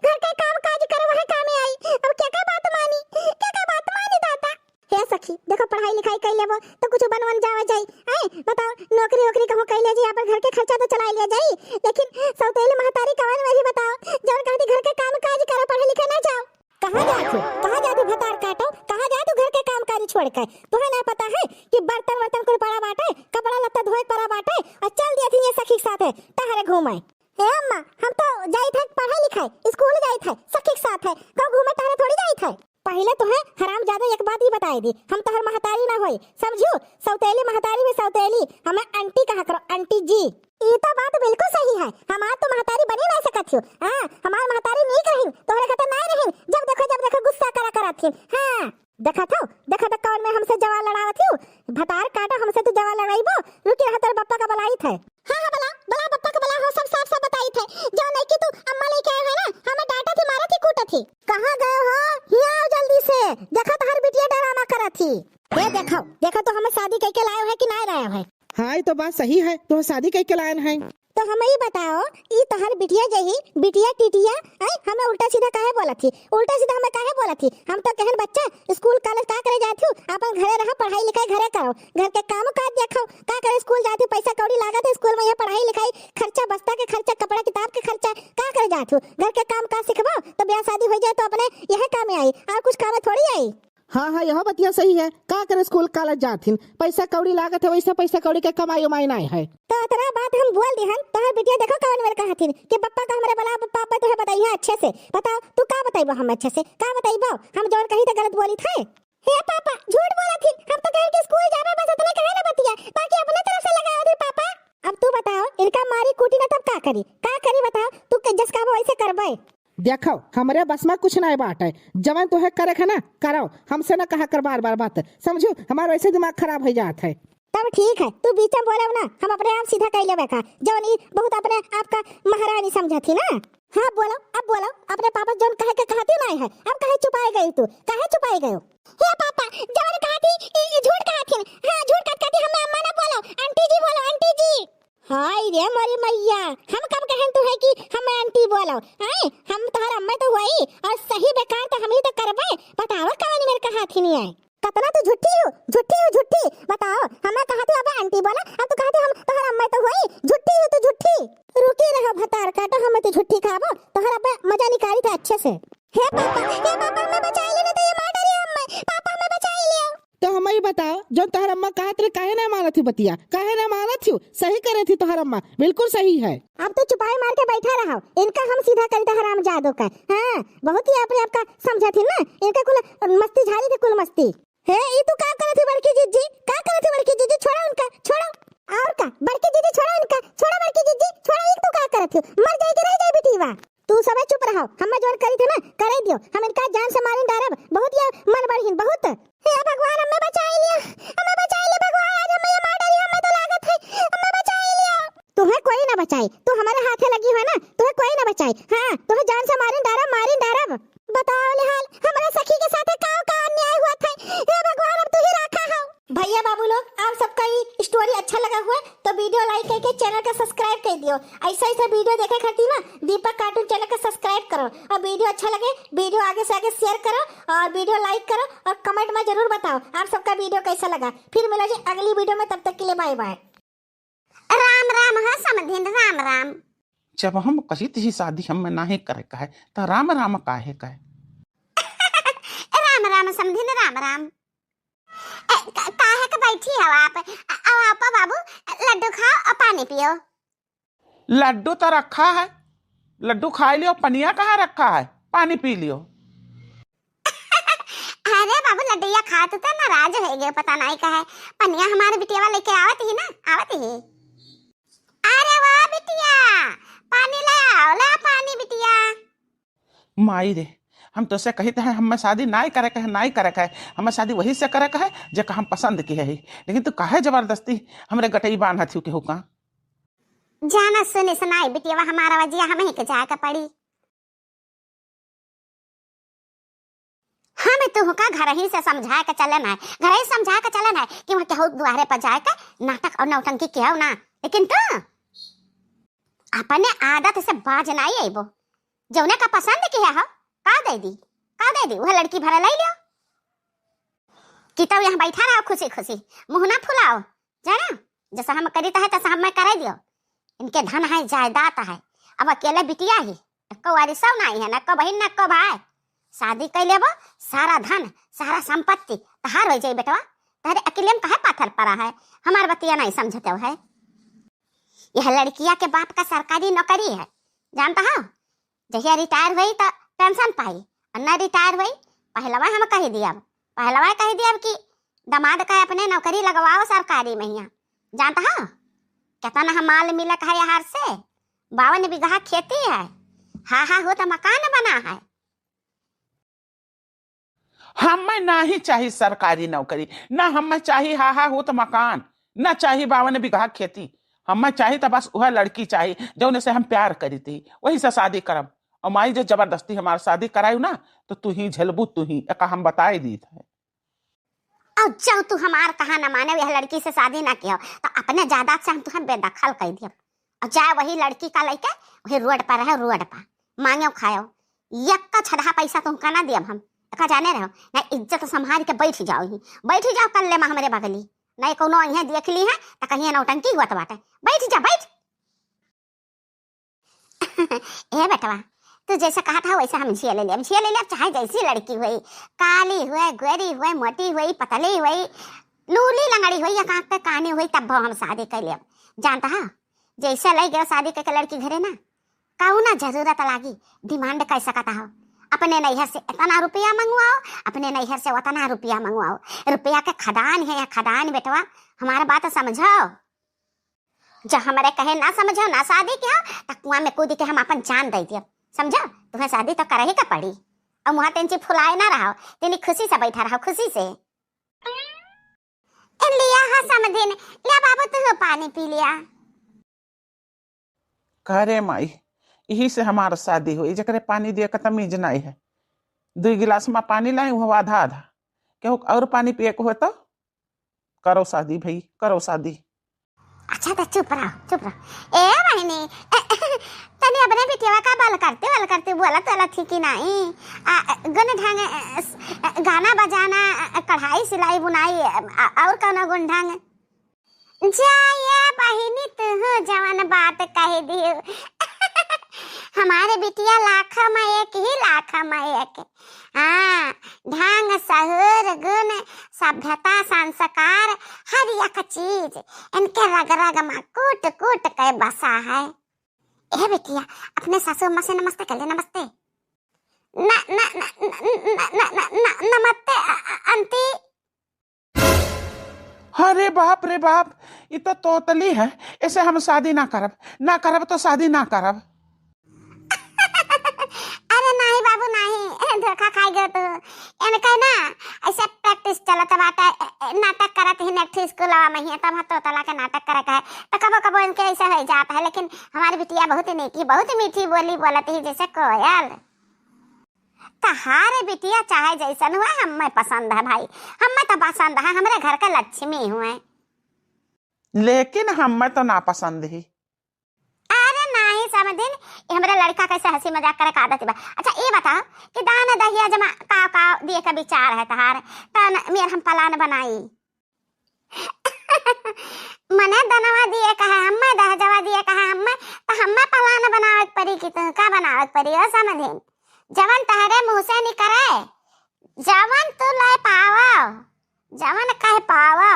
घर के काम काज करो वह काम में आई। अब क्या बात मानी, क्या बात मानी दाता। हे सखी देखो पढ़ाई लिखाई कर लेबो तो कुछ बनवन जावा जाई। ऐ बताओ नौकरी वोकरी कहूं कर ले जाई, अपन घर के खर्चा तो चला लिया जाई। लेकिन सौतेली महतारी कवन में भी बताओ, जब कहती घर के काम काज करो पढ़े लिखे ना जाओ। कहाँ जाती भतार काटो, कहाँ जा तू घर के काम काज छोड़ कर। तुम्हें नहीं पता है कि बर्तन वर्तन को पड़ा बाटे, कपड़ा लत्ता धोए पड़ा बाटे, और चल दिया थी ये सखी के साथ टहरे घूमे। हे अम्मा हम तो जाई थे पढ़ाई लिखाई, स्कूल जाई थे सखी के साथ है, कब घूमे टहरे थोड़ी जाई थे। पहले तो है हराम ज्यादा एक बात ही बताई दी, हम तो हर महतारी ना होई समझो, सौतेली महतारी में सौतेली, हमें आंटी कहा करो, आंटी जी। ये तो बात बिल्कुल सही है, हमार तो महतारी बनी नहीं सकत हो। हां हमार महतारी नहीं कहीं तोहरे खतर नहीं रही, जब देखो गुस्सा करा थी। हां देखा था कौन में हमसे जवान लड़ावत हो, भतार काटा हमसे तो जवान लड़ाईबो। रुकी रहा तेरे पप्पा का बुलाई थे। हां बला पप्पा का बुला हो, सब बताई थे। जो नहीं कि तू अम्मा लेके आए है ना, हमें डांटा थी, मारा थी, कूटा थी। कहां गए हो, यहाँ आओ जल्दी से, देखो तो हर बिटिया डरामा करा थी। ये देखो तो हमें शादी करके लाए है कि नहीं लाए है। हाँ ये तो बात सही है, तो शादी करके लायन है। तो हमें ये बताओ ये तोहर बिटिया जही बिटिया टिटिया हमें उल्टा सीधा काहे बोला थी, उल्टा सीधा हमें काहे बोला थी। हम तो कहन बच्चा स्कूल कॉलेज का करे जाती हूँ, अपन घरे रहो, पढ़ाई लिखाई घरे करो, घर के काम काज देखो, का करे स्कूल जाती हूँ, पैसा कौड़ी लागत है स्कूल में, ये पढ़ाई लिखाई खर्चा, बस्ता के खर्चा, कपड़ा किताब के खर्चा, का करे जाती हूँ। घर के काम काज सिखवाओ तो ब्याह शादी हो जाए तो अपने यह काम में आई, और कुछ काम में थोड़ी आई। हाँ यह बतिया सही है, का करे स्कूल कॉलेज जाथिन, पैसा कौड़ी लागत है, वैसे पैसा कौड़ी के कमाई उमाई नहीं है। तो इतना बात हम बोल दी हन, तोहर बिटिया देखो कौन मेरे कहथिन कि पप्पा का हमरे बला पापा तो बताइए अच्छे से। बताओ तू का बताइबो हम अच्छे से, का बताइबो हम जोर कहीं तो गलत बोली थे। हे पापा झूठ बोला थी, हम तो कहीं के स्कूल जावे बस इतना कहे ना बतिया, बाकी अपने तरफ से लगाओ थे पापा। अब तू बताओ इनका मारी कूटी ना तब का करी बताओ, तू जस का वैसे करबे। देखो हमरे बस में कुछ नहीं बात है, जवन तो है करे है ना करो, हमसे ना कहा कर बार बात, समझो हमारा वैसे दिमाग खराब हो जाता है। तब ठीक है तू बीच में बोले ना, हम अपने आप सीधा कह लेबे का, जवन बहुत अपने आप का महारानी समझा थी ना। हाँ बोलो अब बोलो, अपने पापा जौन कहे के कहती नहीं है, अब कहे छुपाए गई तू, कहे छुपाए गयो। हे पापा जवन कहती झूठ कहती, हां झूठ कहती, हमें अम्मा ना बोलो, आंटी जी बोलो, आंटी जी। हाय रे मोरी मैया, हम कब कहन तू है कि हमें आंटी बोलो, हाय हम तोहर अम्मा तो हुई, और सही बेकार तो हम ही तो करबे। बताओ कहानी मेरे कहा थी नहीं है, कतना तू झूठी बताओ, हमें कहा तू अब आंटी बोला, अब तू कहते हम तोहर अम्मा तो हुई, झूठी हो तू झूठी। रुकी रहो भतार काटो, हम तो झूठी खाबो, तोहर अब मजा निकाली था अच्छे से। हे पापा मैं बचा ले, नहीं तो ये मार डाली अम्मा, पापा हमें बचा लियो। तो हमें ही बताओ, जो तोहर अम्मा कहा तेरे काहे ना मानत थी बतिया, काहे ना मानत थी? सही करे थी तोहर अम्मा, बिल्कुल सही है। अब तो चुपाई मार के बैठा रहा, इनका हम सीधा करी था हराम जादो का। हाँ, बहुत ही अपने आप का समझा थी ना, इनका कुल मस्ती झाड़ी थी, कुल मस्ती है। ये तू क्या करे थी बड़की जीजी, क्या करे थी बड़की जीजी? छोड़ो उनका, छोड़ो। और का बड़की जीजी छोड़ो इनका, छोड़ो बड़की जीजी, छोड़ो। एक तू क्या करे थी? मर जाए कि रह जाए बेटीवा? तू सब चुप रहो, हम जोर करी थे ना, करे दियो। हम इनका जान से मारिन डरब, बहुत या मन बढ़िन बहुत। हे भगवान, हमें बचा लिया, हमें बचा लिया भगवान। आज हमें ये मार डाली, हमें तो लागत है, हमें बचा लिया। तुम्हें कोई ना बचाए, तू हमारे हाथे लगी है ना, तुम्हें कोई ना बचाए। हाँ, तुम्हें जान से मारिन डरब। बताओ ले हाल, हमारे सखी के साथ का अन्याय हुआ था। हे भगवान, अब तू ही रखा हो। भैया बाबू लोग, आप सबका ये स्टोरी अच्छा लगा हुआ तो वीडियो लाइक करके चैनल को सब्सक्राइब कर दियो। ऐसा वीडियो देखे खातिर ना दीपक कार्टून चैनल को सब्सक्राइब करो। और वीडियो अच्छा लगे, वीडियो आगे से आगे शेयर करो और वीडियो लाइक करो और कमेंट में जरूर बताओ आप सबका वीडियो कैसा लगा। फिर मिला जी अगली वीडियो में, तब तक के लिए बाय बाय। राम राम है समधिन, राम राम। जब हम कही थी शादी हम नहीं करे का है तो राम राम काहे का है? राम राम समधिन, राम राम। काहे का बैठी हो आप? आप बाबू लड्डू खाओ और पानी पियो। लड्डू तो रखा है, लड्डू खा लियो। पनिया कहाँ रखा है? पानी पी लियो। अरे बाबू, लड्डू खा तो नाराज हो गए, पता नहीं का है। पनिया हमारे बिटिया लेके आवत ही ना, आवत ही। अरे वाह बिटिया, पानी ले आओ, ला पानी बिटिया। माई रे, हम तो से कहते हैं हमें शादी नहीं करे का है, नहीं करे का है। हमें शादी वही से करे का है जो हम पसंद की है, लेकिन तू काहे जबरदस्ती हमरे गटई बांधा थी के हुका? जाना सुनी सुनाई बिटिया, हमारा वजिया हमें ही के जाए का पड़ी। हमें तू का घर ही से समझा के चलन है, घर ही समझा के चलन है कि वहाँ केहू द्वारे पर जाए का नाटक और नौटंकी केहू ना। लेकिन तू अपने आदत से बाज नहीं आईबो। जौने का पसंद किया हो का दे दी वह लड़की भरा ले लियो। कि तो यहाँ बैठा रहो खुशी खुशी, मुँह ना फुलाओ। जाना जैसा हम करी है तैसा हम करा दियो। इनके धन है, जायदाद है। अब अकेले बिटिया ही, को वारिस नहीं है, न को बहन न को भाई। शादी कर लेबो, सारा धन सारा संपत्ति तहार हो जाए बेटवा। तारे अकेले में काहे पाथर पड़ा है? हमार बतिया नहीं समझते हो है। यह लड़किया के बाप का सरकारी नौकरी है, जानता हो। जहिया रिटायर हुई तो पेंशन पाई, और न रिटायर हुई पहलवा हम कही दिया कि दामाद का अपने नौकरी लगवाओ सरकारी में। यहाँ जानता हो कितना माल मिलक है यहाँ से। 52 बीघा खेती है, हा हो तो मकान बना है। हमें नहीं चाहिए सरकारी नौकरी, ना हमें चाहिए हा हो तो मकान, ना चाहिए 52 बीघा खेती। हमें चाहिए तो बस वह लड़की चाहिए जो से हम प्यार करी थी, वही से शादी करब। और माई जो जबरदस्ती हमारी शादी करायु ना तो तू ही झेलबू, तू ही एक हम बताए दी थे। अब जाओ तू हमार कहा न माने, यह लड़की से शादी ना किया तो अपने जायदाद से हम तुम्हें बेदखल कर दिया। और चाहे वही लड़की का लेके वही रोड पर रहे, रोड पर मांगे खाओ। एक का छड़ा पैसा तुमका ना दिया हम, का जाने रहो ना। इज्जत संभाल के बैठ जाओ कर ले हमारे बगली। नहीं कोनो यहाँ देख ली है तो कहीं नौटंकी हुआ तो बाटे। बैठ जा बैठ। ए बेटवा, तू जैसा कहा था वैसा हम झिया ले लिया। चाहे जैसी लड़की हुई, काली हुई, गोरी हुई, मोटी हुई, पतली हुई, लूली लंगड़ी हुई या कांक कानी हुई, तब हम शादी कर लिया। जानता है जैसा लग गया शादी करके लड़की घरे ना, कहू ना जरूरत लागी डिमांड कर सकता हो। अपने नैहर से इतना रुपया मंगवाओ, अपने नैहर से उतना रुपया मंगवाओ। रुपया के खदान है या खदान बेटवा, हमारा बात समझो। जब हमारे कहे ना समझो ना शादी क्या तो कुआं में कूद के हम अपन जान दे दियो। समझो तुम्हें शादी तो करे ही का पड़ी। और वहां तेंची फुलाए ना रहो, तेनी खुशी से बैठा रहो, खुशी से। लिया हा समझे ने, लिया बाबू तू पानी पी लिया। करे माई, यही से हमारा शादी हुई। जकरे पानी दिए का तमीज नहीं है। 2 गिलास में पानी लाए वो आधा आधा, केहू और पानी पिए को हो तो करो शादी भाई, करो शादी। अच्छा तो चुप रहो। ए बहनी, तनी अपने बिटिया का बाल करते बोला तो थी कि नहीं। गुण ढंग गाना बजाना, कढ़ाई सिलाई बुनाई और कौन गुण ढंग। जाए बहनी तू जवान बात कह दी। हमारे बिटिया लाख में एक ही, लाख में एक। हाँ, ढंग सहूर गुण सभ्यता संस्कार हर एक चीज इनके रग रग में कूट कूट के बसा है। ए बिटिया, अपने सासू अम्मा से नमस्ते कर ले। नमस्ते। न न न न न न न नमस्ते आंटी। अरे बाप रे बाप, ये तो तोतली है। ऐसे हम शादी ना करब तो शादी ना करब। अरे नहीं बाबू नहीं, धोखा खाई गए तो इनका ना ऐसे प्रैक्टिस चलत बाटे। नाटक करत ही नेक्स्ट स्कूलवा में ही तब तो तला के नाटक करत है तो कबो कबो इनके ऐसे हो जाता है। लेकिन हमारी बिटिया बहुत ही नेकी, बहुत ही मीठी बोली बोलती है जैसे कोयल। तहारे बिटिया चाहे जैसन हुआ हमें पसंद है भाई, हमें तो पसंद है, हमारे घर का लक्ष्मी हुए। लेकिन हमें तो ना पसंद ही। अरे नहीं समझिन, ये हमारा लड़का कैसे हंसी मजाक करे का आदत बा। अच्छा ये बता कि दान दहिया जमा का दिए का विचार है तहार तो मेर हम पलान बनाई। मने दनवा दिए कहा हमें दहजवा दिए कहा हमें तो हमें पलान बनावत परी कि तू का बनावत परी हो समझिन। जवन तहरे मुंह से निकले जवन तू ले पावो, जवन कह पावो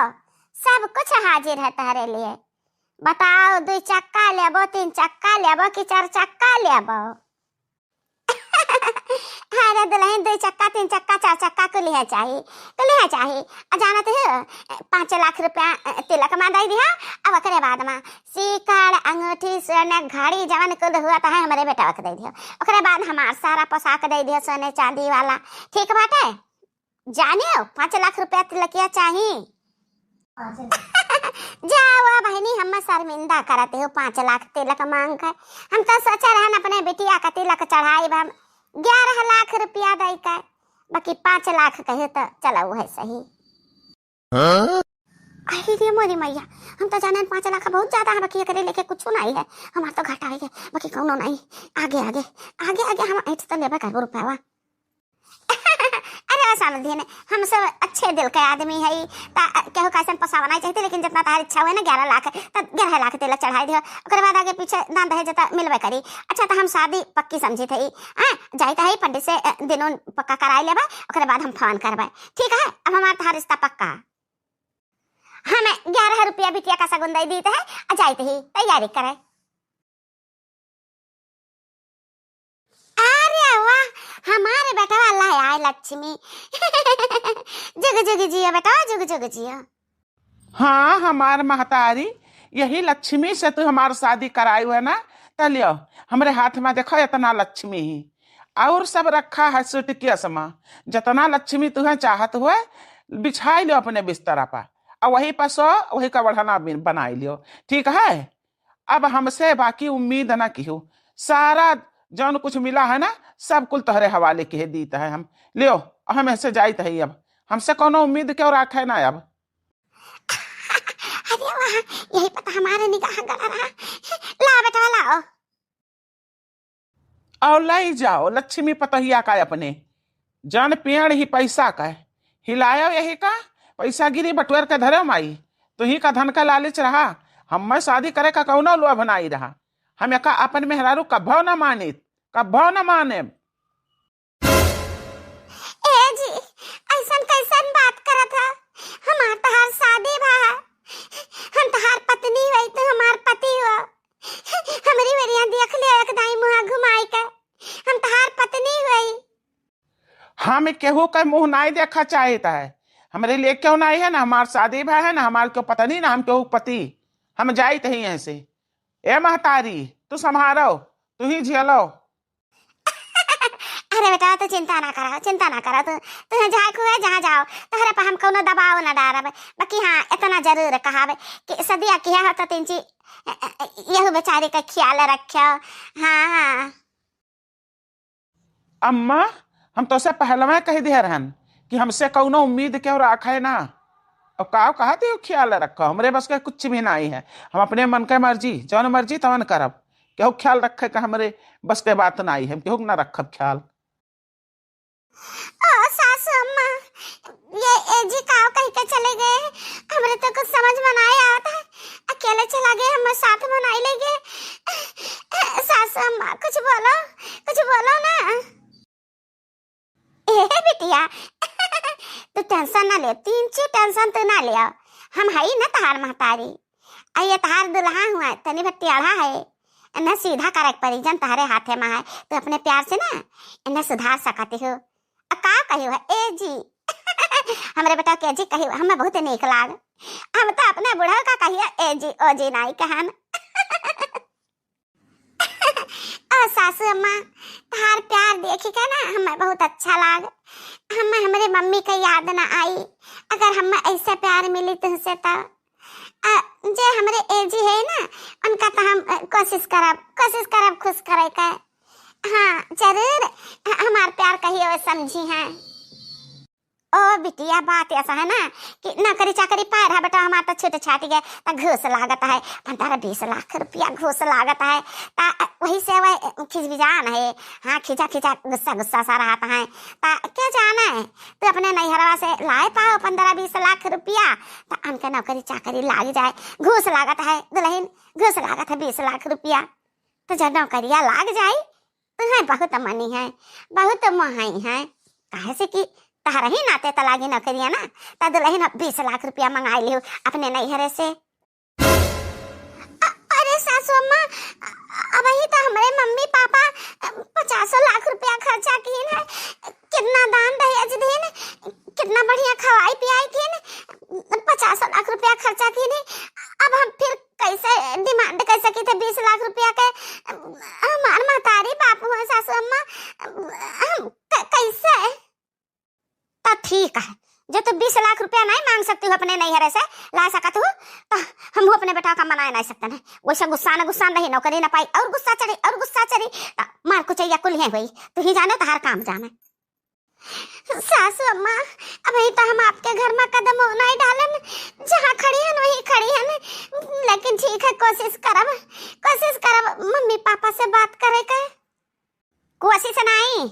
सब कुछ हाजिर है तहरे लिए। बताओ 2 चक्का लेबो 3 चक्का लेबो कि 4 चक्का लेबो? अरे दुल्हन 2 चक्का 3 चक्का 4 चक्का को लिया चाहिए। जानत है 5 लाख रुपया तिलक में दे दिया। अब ओकरे बाद में सीकड़ अंगूठी सोने घड़ी जवन कुल हुआ है हमारे बेटा के दे दिया। ओकरे बाद हमार सारा पोशाक दे दिया सोने चांदी वाला। ठीक बाटे, जानियो 5 लाख रुपया तिलकिया चाहिए। जाओ बहनी, हम शर्मिंदा करते हो 5 लाख तिलक मांग कर। हम तो सोचा रहन अपने बिटिया का तिलक चढ़ाई हम 11 लाख रुपया दे कर, बाकी 5 लाख कहे तो चला वो है सही। अरे रे मोरी मैया, हम तो जाने 5 लाख बहुत ज्यादा है, बाकी करे लेके कुछ नहीं है। हमारा तो घाटा है, बाकी कौनो नहीं। आगे आगे आगे आगे हम ऐसे तो लेबे करबो रुपया। अरे समझिए ने हम सब अच्छे दिल के आदमी है, केहू कैसे पसावना चाहिए। लेकिन जितना तार इच्छा हुआ ना 11 लाख तो 11 लाख तिलक चढ़ाई दियो। ओकरे बाद आगे पीछे दान दहेज तो मिलबे करी। अच्छा तो हम शादी पक्की समझी थी। जाते है पंडित से दिनों पक्का कराई लेबे, ओकरे बाद हम फोन करबे। ठीक है, अब हमारा था रिश्ता पक्का। हमें 11 रुपया बिटिया का सगुन दे दी है, जाते ही तैयारी करे। अरे वाह, हमारे बेटा अल्लाह आए लक्ष्मी। जुग जुग जियो बेटा, जुग जुग जियो। हाँ हमार महतारी, यही लक्ष्मी से तू हमार शादी कराई हुआ ना, तो लियो हमारे हाथ में देखो इतना लक्ष्मी ही और सब रखा है सुटकेस में। जितना लक्ष्मी तुम्हें चाहत हुए बिछाई लियो अपने बिस्तरा पर, और वही पर सो वही का बढ़ाना बनाई लियो। ठीक है, अब हमसे बाकी उम्मीद ना की हो। सारा जौन कुछ मिला है ना सब कुल तोहरे हवाले के दीत है। हम लियो हम ऐसे जाइत है, अब हमसे कोनो उम्मीद क्यों रखे ना अब। अरे वाह, यही पता हमारे निगाह गड़ा रहा। ला बेटा लाओ और लाई जाओ लक्ष्मी पतहिया का अपने जन पेड़ ही पैसा का हिलायो। यही का पैसा गिरी बटुअर के धरे माई, तो ही का धन का लालच रहा। हम शादी करे का कौनो लोभ नहीं रहा। हम एका अपन मेहरारू कभो न माने, कभो न माने। ए जी ऐसन कैसन बात करत है? हमार तहार शादी भा, हम तहार पत्नी हुई तो हमार पति हो। हमारी वेरिया देख ले एक दाई मुंह घुमाई के, हम तहार पत्नी हुई। हम केहू का मुंह नहीं देखा चाहता है। हमारे लिए क्यों नहीं है ना, हमार शादी भा है ना, हमार क्यों पत्नी ना, हम केहू पति। हम जाइत ही ऐसे। ए महतारी तू संभालो, तू ही झेलो। अरे बेटा तो चिंता ना करो, चिंता ना करो। तू जहाँ खुए जहाँ जाओ तोहरे पर हम कोनो दबाव ना डारब। बाकी हाँ इतना जरूर कहावे कि सदिया किया हो तो तिंची यह बेचारी का ख्याल रखो। हाँ हाँ अम्मा, हम तो से पहले में कह दिया रहन कि हमसे कौनो उम्मीद क्यों रखे ना। और कहा थे ख्याल रखो, हमरे बस का कुछ भी नहीं है। हम अपने मन के मर्जी जौन मर्जी तवन करब। केहू ख्याल रखे का हमरे बस के बात नहीं है, केहू ना रखब ख्याल। ओ सासू अम्मा, ये एजी काव कहीं के चले गए? हमरे तो कुछ समझ में नहीं आता है। अकेले चला गए, हम साथ में नहीं ले गए। सासू अम्मा कुछ बोलो ना। ले, तीन ची टेंशन तू ना लिया, हम है ना तहार महतारी। ये तहार दुल्हा हुआ तनी भर टेढ़ा है, इन्हें सीधा करे परी जन तहरे हाथे में है, तो अपने प्यार से ना इन्हें सुधार सकती हो। का कही है ए जी हमरे बेटा के जी कही हमें बहुत नीक लाग, हम तो अपने बुढ़ा का कहिए ए जी ओ जी नाई कहन। ओ सासू अम्मा तहार प्यार देखी के ना हमें बहुत अच्छा लाग, हमें हमारे मम्मी का याद ना आई, अगर हमें ऐसा प्यार मिली तुमसे तो जे हमारे एजी है ना उनका तो हम कोशिश करब खुश करे का। हाँ जरूर हमार प्यार कहिए वो समझी है। ओ बिटिया बात ऐसा है ना कि नौकरी चाकरी पाए रहा बेटा, हमारा तो छूट छाट गए तो घूस लागत है 15-20 लाख रुपया घूस लागत है, वही से वह खिजबिजान है। हाँ खिंचा गुस्सा सा रहता है, क्या जाना है तो अपने नैहरवा से लाए पाओ 15-20 लाख रुपया, तो उनके नौकरी चाकरी लाग जाए। घूस लागत है दुल्हन, घूस लागत है 20 लाख रुपया, तो जब नौकरिया लाग जाए तो बहुत मनी है, बहुत मोहाई है। कहे से कि तहरा ही नाते तलागी नौकरिया ना, तो दुल्हन 20 लाख रुपया मंगा लियो अपने नैहरे से। अरे सासू अम्मा अब ही तो हमारे मम्मी पापा 50 लाख रुपया खर्चा किए हैं, कितना दान दहेज दिन, कितना बढ़िया खवाई पियाई किए, 50 लाख रुपया खर्चा किए। अब हम फिर कैसे डिमांड कर सकी थे 20 लाख रुपया के? हमार महतारी बापू है सासू अम्मा, हम कैसे? तो ठीक है जो तो 20 लाख रुपया नहीं मांग सकती हूँ अपने नैहरे से ला सकत हूँ, तो हम अपने बेटा का मना नहीं सकते हैं। वैसे गुस्सा रही, नौकरी न पाई और गुस्सा चढ़ी तो मार कुचैया कुल है हुई, तू ही जाने तहार काम जाने। सासू अम्मा अब ही तो हम आपके घर में कदम नहीं डालन, जहाँ खड़ी है वहीं खड़ी है, लेकिन ठीक है कोशिश करब मम्मी पापा से बात करे के। कोशिश नहीं,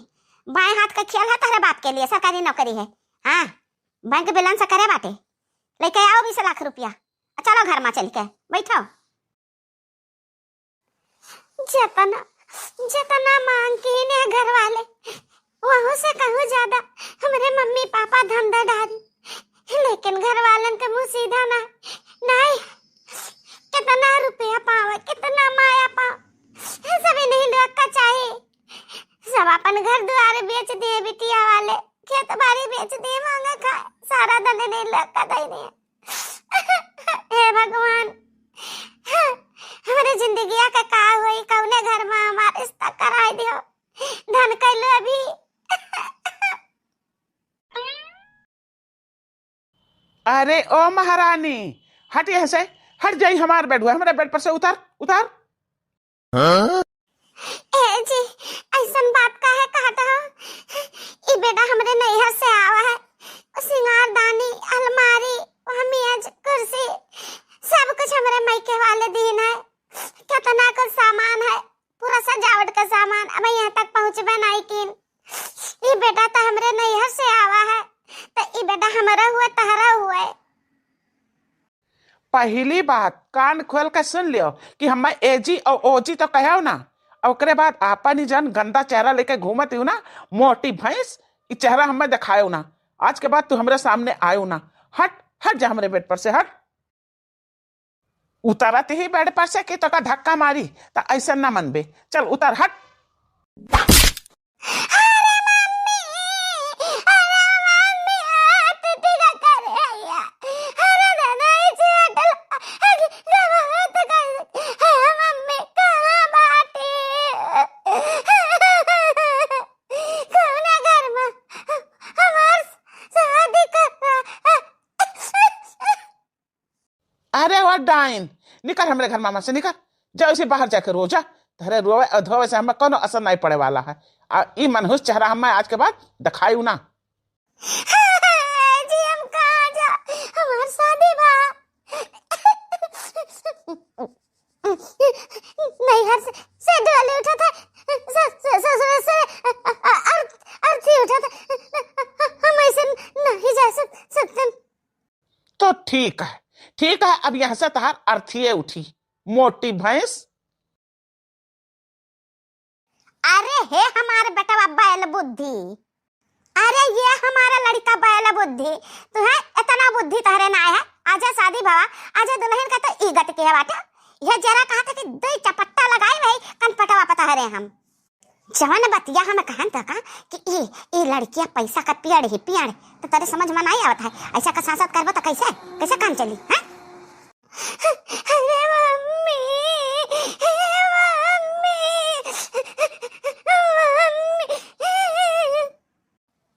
बाएं हाथ का खेल है तारे बाप के लिए, सरकारी नौकरी है। हाँ बैंक बैलेंस करे बाटे, लेके आओ 20 लाख रुपया, चलो घर में चल के बैठो। जितना मांग के ने घर वाले वहाँ से कहूँ ज्यादा हमारे मम्मी पापा धंधा डारी, लेकिन घर वालन के मुँह सीधा नहीं। कितना रुपया पावे, कितना माया पाव, सभी नहीं लोग का चाहिए। सब अपन घर द्वार बेच दिए, बिटिया वाले खेत बाड़ी बेच दिए, मांगा खाए, सारा धन नहीं लगता नहीं। हे भगवान हमारे जिंदगी का होई, कौने घर में हमारे रिश्ता कराई दियो, धन कर लो अभी। अरे ओ महारानी हट यहाँ से, हट जाई, हमार बेड हुआ, हमारे बेड पर से उतार। ए जी ऐसन बात का है कहता हूँ, ये बेटा हमारे नैहर से आवा है, सिंगारदानी अलमारी मेज कुर्सी सब कुछ हमारे मायके वाले दिन है, कितना कुछ सामान है, पूरा सजावट का सामान अब यहाँ तक पहुँचबे नहीं किन। ये बेटा तो हमारे नैहर से आवा है, तो ये बेटा हमारा हुआ तहरा हुआ है। पहली बात कान खोल के सुन लियो कि हम एजी और ओजी तो कहो ना, ओकरे बाद आपन ही जन गंदा चेहरा लेके घूमत हूँ ना, मोटी भैंस, ये चेहरा हमें दिखायो ना, आज के बाद तू हमरे सामने आयो ना। हट जा हमरे बेड पर से, हट। उतारत ही बेड पर से कि तो का धक्का मारी, तो ऐसा ना मनबे, चल उतार, हट। अरे वो डाइन, निकल हमरे घर मामा से, निकल जाओ, इसे बाहर जाकर रो जा, धरे रोवे अधोवे से हमें कोनो असर नहीं पड़े वाला है। ई मनहूस चेहरा हमें आज के बाद दिखायू ना। जी हम कहाँ जा, हमार शादी बा नैहर से डोली उठा था, ससुर से अर्थी उठा था, हम ऐसे नहीं जा सकते। तो ठीक है, अब यहाँ से तहार अर्थिये उठी, मोटी भैंस। अरे हे हमारे बेटा बैल बुद्धि, अरे ये हमारा लड़का बैला बुद्धि, तू है इतना बुद्धि तहरे ना है। आजा शादी भवा, आजा दुल्हन का तो इगत के है बाटा। ये जरा कहा था कि दे चपट्टा लगाई भाई कनपटवा पता है रे हम जवान बतिया हमें कहन तक कि ई लड़कियां पैसा का पियड़ ही पियड़ तो तेरे समझ में नहीं आवत है। ऐसा का सांसद करबो तो कैसे कैसे काम चली है? अरे मम्मी,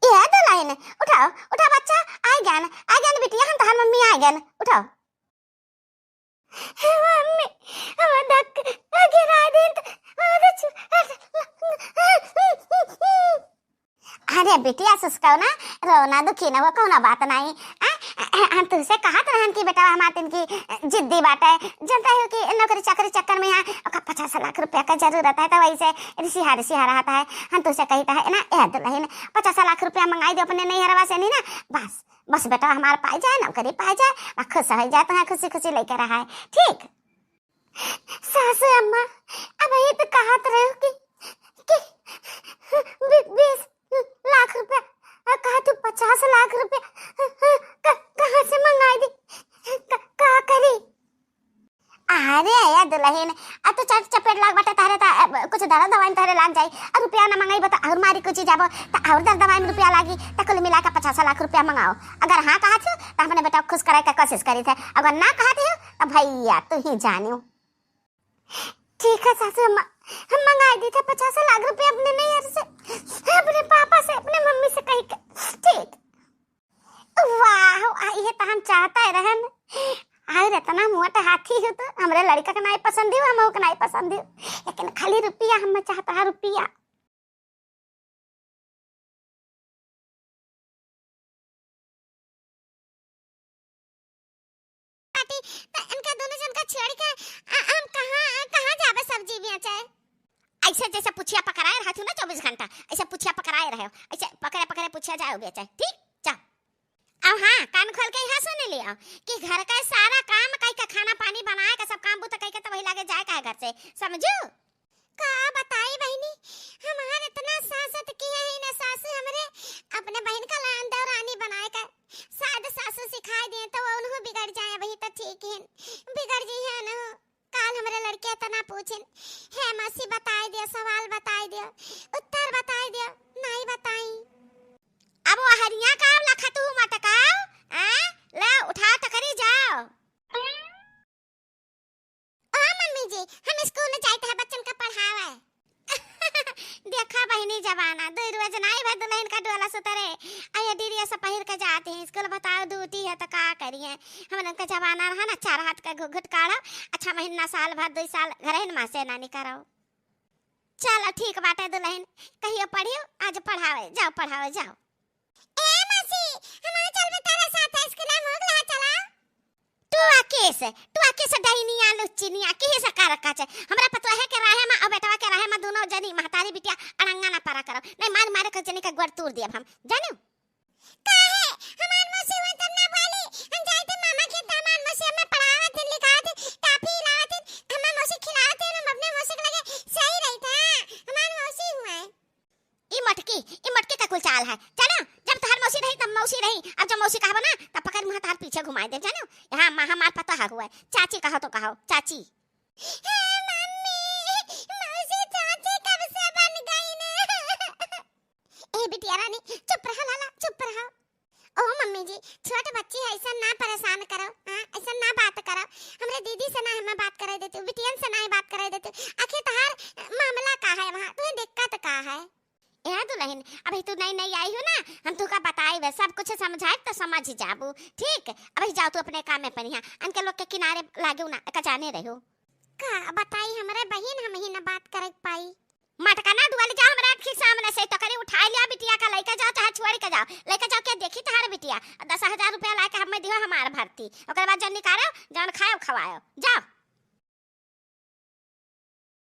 ये तो लाइन उठाओ उठा बच्चा, आ गया ना बिटिया, हम तहार मम्मी आ गया ना, उठाओ। मम्मी हम धक गिरा दे। अरे बिटिया सुस्काओ ना, रोना दुखी ना, वो कौन बात नहीं। हम तुझसे कहा तो रहन की बेटा हमारे की जिद्दी बात है, जानता है कि नौकरी चाकरी चक्कर में यहाँ 50 लाख रुपया का जरूरत है तो वैसे रिसिहा रहता है। हम तुझसे कहता है ना यह दुल्हन 50 लाख रुपया मंगाई दो अपने नहीं हरवा से नहीं ना, बस बेटा हमारा पाई जाए, नौकरी पाई जाए, खुश हो जाए तो खुशी खुशी लेकर रहा है। ठीक सासू अम्मा, अब ये तो कहा तो रहे कि 20 लाख रुपया कहा तू 50 लाख रुपया कहाँ से मंगाई दी, कहा करी? अरे या दुल्हन अब तो चपेट लाग बटा तारे कुछ दवा दवाई तारे लाग जाई, और रुपया ना मंगाई बता और मारी कुछ जाबो तो और दवाई में रुपया लागी, तो कुल मिला के 50 लाख रुपया मंगाओ। अगर हाँ कहा थी तो अपने बेटा खुश कराए का कोशिश करी थे, अगर ना कहा थी तो भैया तू ही जानियो। ठीक है सासू अम्मा, हम मंगाई दी थे 50 लाख रुपया अपने नैयर से, अपने पापा से, अपने मम्मी से कही के। ठीक, वाह ये तो हम चाहता है रहन। आए इतना मोटा हाथी हो तो हमरे लड़का के नहीं पसंद हो, हम के नहीं पसंद हो, लेकिन खाली रुपया हम चाहता है रुपया। इनका दोनों जन का छेड़ के हम कहां जाबे सब्जी बेचे? ऐसे जैसे पुछिया पकड़ाए रहत ना 24 घंटा, ऐसे पुछिया पकड़ाए रहे, ऐसे पकड़े पुछिया जाओ बेचे। ठीक जा। अब हाँ कान खोल के यहाँ सुन लिया कि घर का सारा काम कहीं का खाना पानी बनाए का सब काम बुता कहीं का तो वही लागे जाए का घर से, समझो? का बताई बहनी, हमारे इतना सासत किया है ना सासू हमरे अपने बहन का लान दौरानी बनाए का शायद सासू सिखाई दे तो वो उन्हों बिगड़ जाए, वही तो ठीक है बिगड़ जी है ना। काल हमारे लड़के इतना पूछे है मौसी बताई दिया, सवाल बताई दिया, उत्तर बताई दिया, नहीं बताई। अब वो हरिया का लखा तू मटकाओ, ले उठा टकरी जाओ। ओ मम्मी जी हम स्कूल में जाते हैं बच्चन का पढ़ावे। देखा बहनी जवाना दो रोज नहीं भर दुल्हन का डोला सुतरे आया दीदी ऐसा पहिर के जाते हैं स्कूल, बताओ ड्यूटी है तो का करिए। हम उनका जवाना रहा ना 4 हाथ का घुघुट काढ़ो, अच्छा महीना साल भर 2 साल घर में से ना निकरो। चलो ठीक बात है दुल्हन, कहियो पढ़ियो, आज पढ़ावे जाओ, पढ़ावे जाओ। ए मसी हमारे चल में तेरे साथ है स्कूल में होगला चला। तू आके से डईनिया लुच्चीनिया के से कर रखा है। हमरा पता है के राहे में और बेटवा के राहे में दोनों जनी महतारी बिटिया अड़ंगा ना पारा करो, नहीं मार मारे के जनी का गोड़ तोड़ दिया हम जानो। काहे हमार मसी हुन तब ना बोली, हम जाते मामा के तमान मसी में पढ़ावत लिखावत काफी लावत, हमार मसी खिलावत हम अपने मसी के लगे सही रही था। हमार मसी हुआ ई मटकी का कुल चाल है जानो। जब तोहर मौसी रही तब मौसी रही, अब जब मौसी कहबो ना तब पकड़ मुंह तार पीछे घुमाई दे जानो। हां मां हमार पता है हुआ है, चाची कहो तो कहो चाची। मम्मी मौसी चाची कब से बन गई ने? ए बिटिया रानी चुप रहो, लाला चुप रहो। ओ मम्मी जी छोटे बच्ची है, ऐसा ना परेशान करो, हां ऐसा ना बात करो। हमरे दीदी से ना हम बात कराई देती, बिटियन से ना बात कराई देती। आखिर तहार मामला का है वहां, तुम्हें दिक्कत का है? ए दुल्हन अभी तू नई आई हो ना, हम तू का बताई वे सब कुछ समझाए तो समझ जाबू। ठीक अभी जाओ तू अपने काम में पनिया, अनके लोग के किनारे लागू ना का जाने रहो। का बताई हमरे बहन हम ही ना बात करे पाई। मटका ना दुआले जाओ हमरा के सामने से तो करे उठा लिया बिटिया का लेके जाओ चाहे छोड़ के जाओ, लेके जाओ के देखी तहार बिटिया 10,000 रुपया लाके हमें दियो हमार भर्ती, ओकर बाद जन निकालो जन खाओ खवाओ जाओ।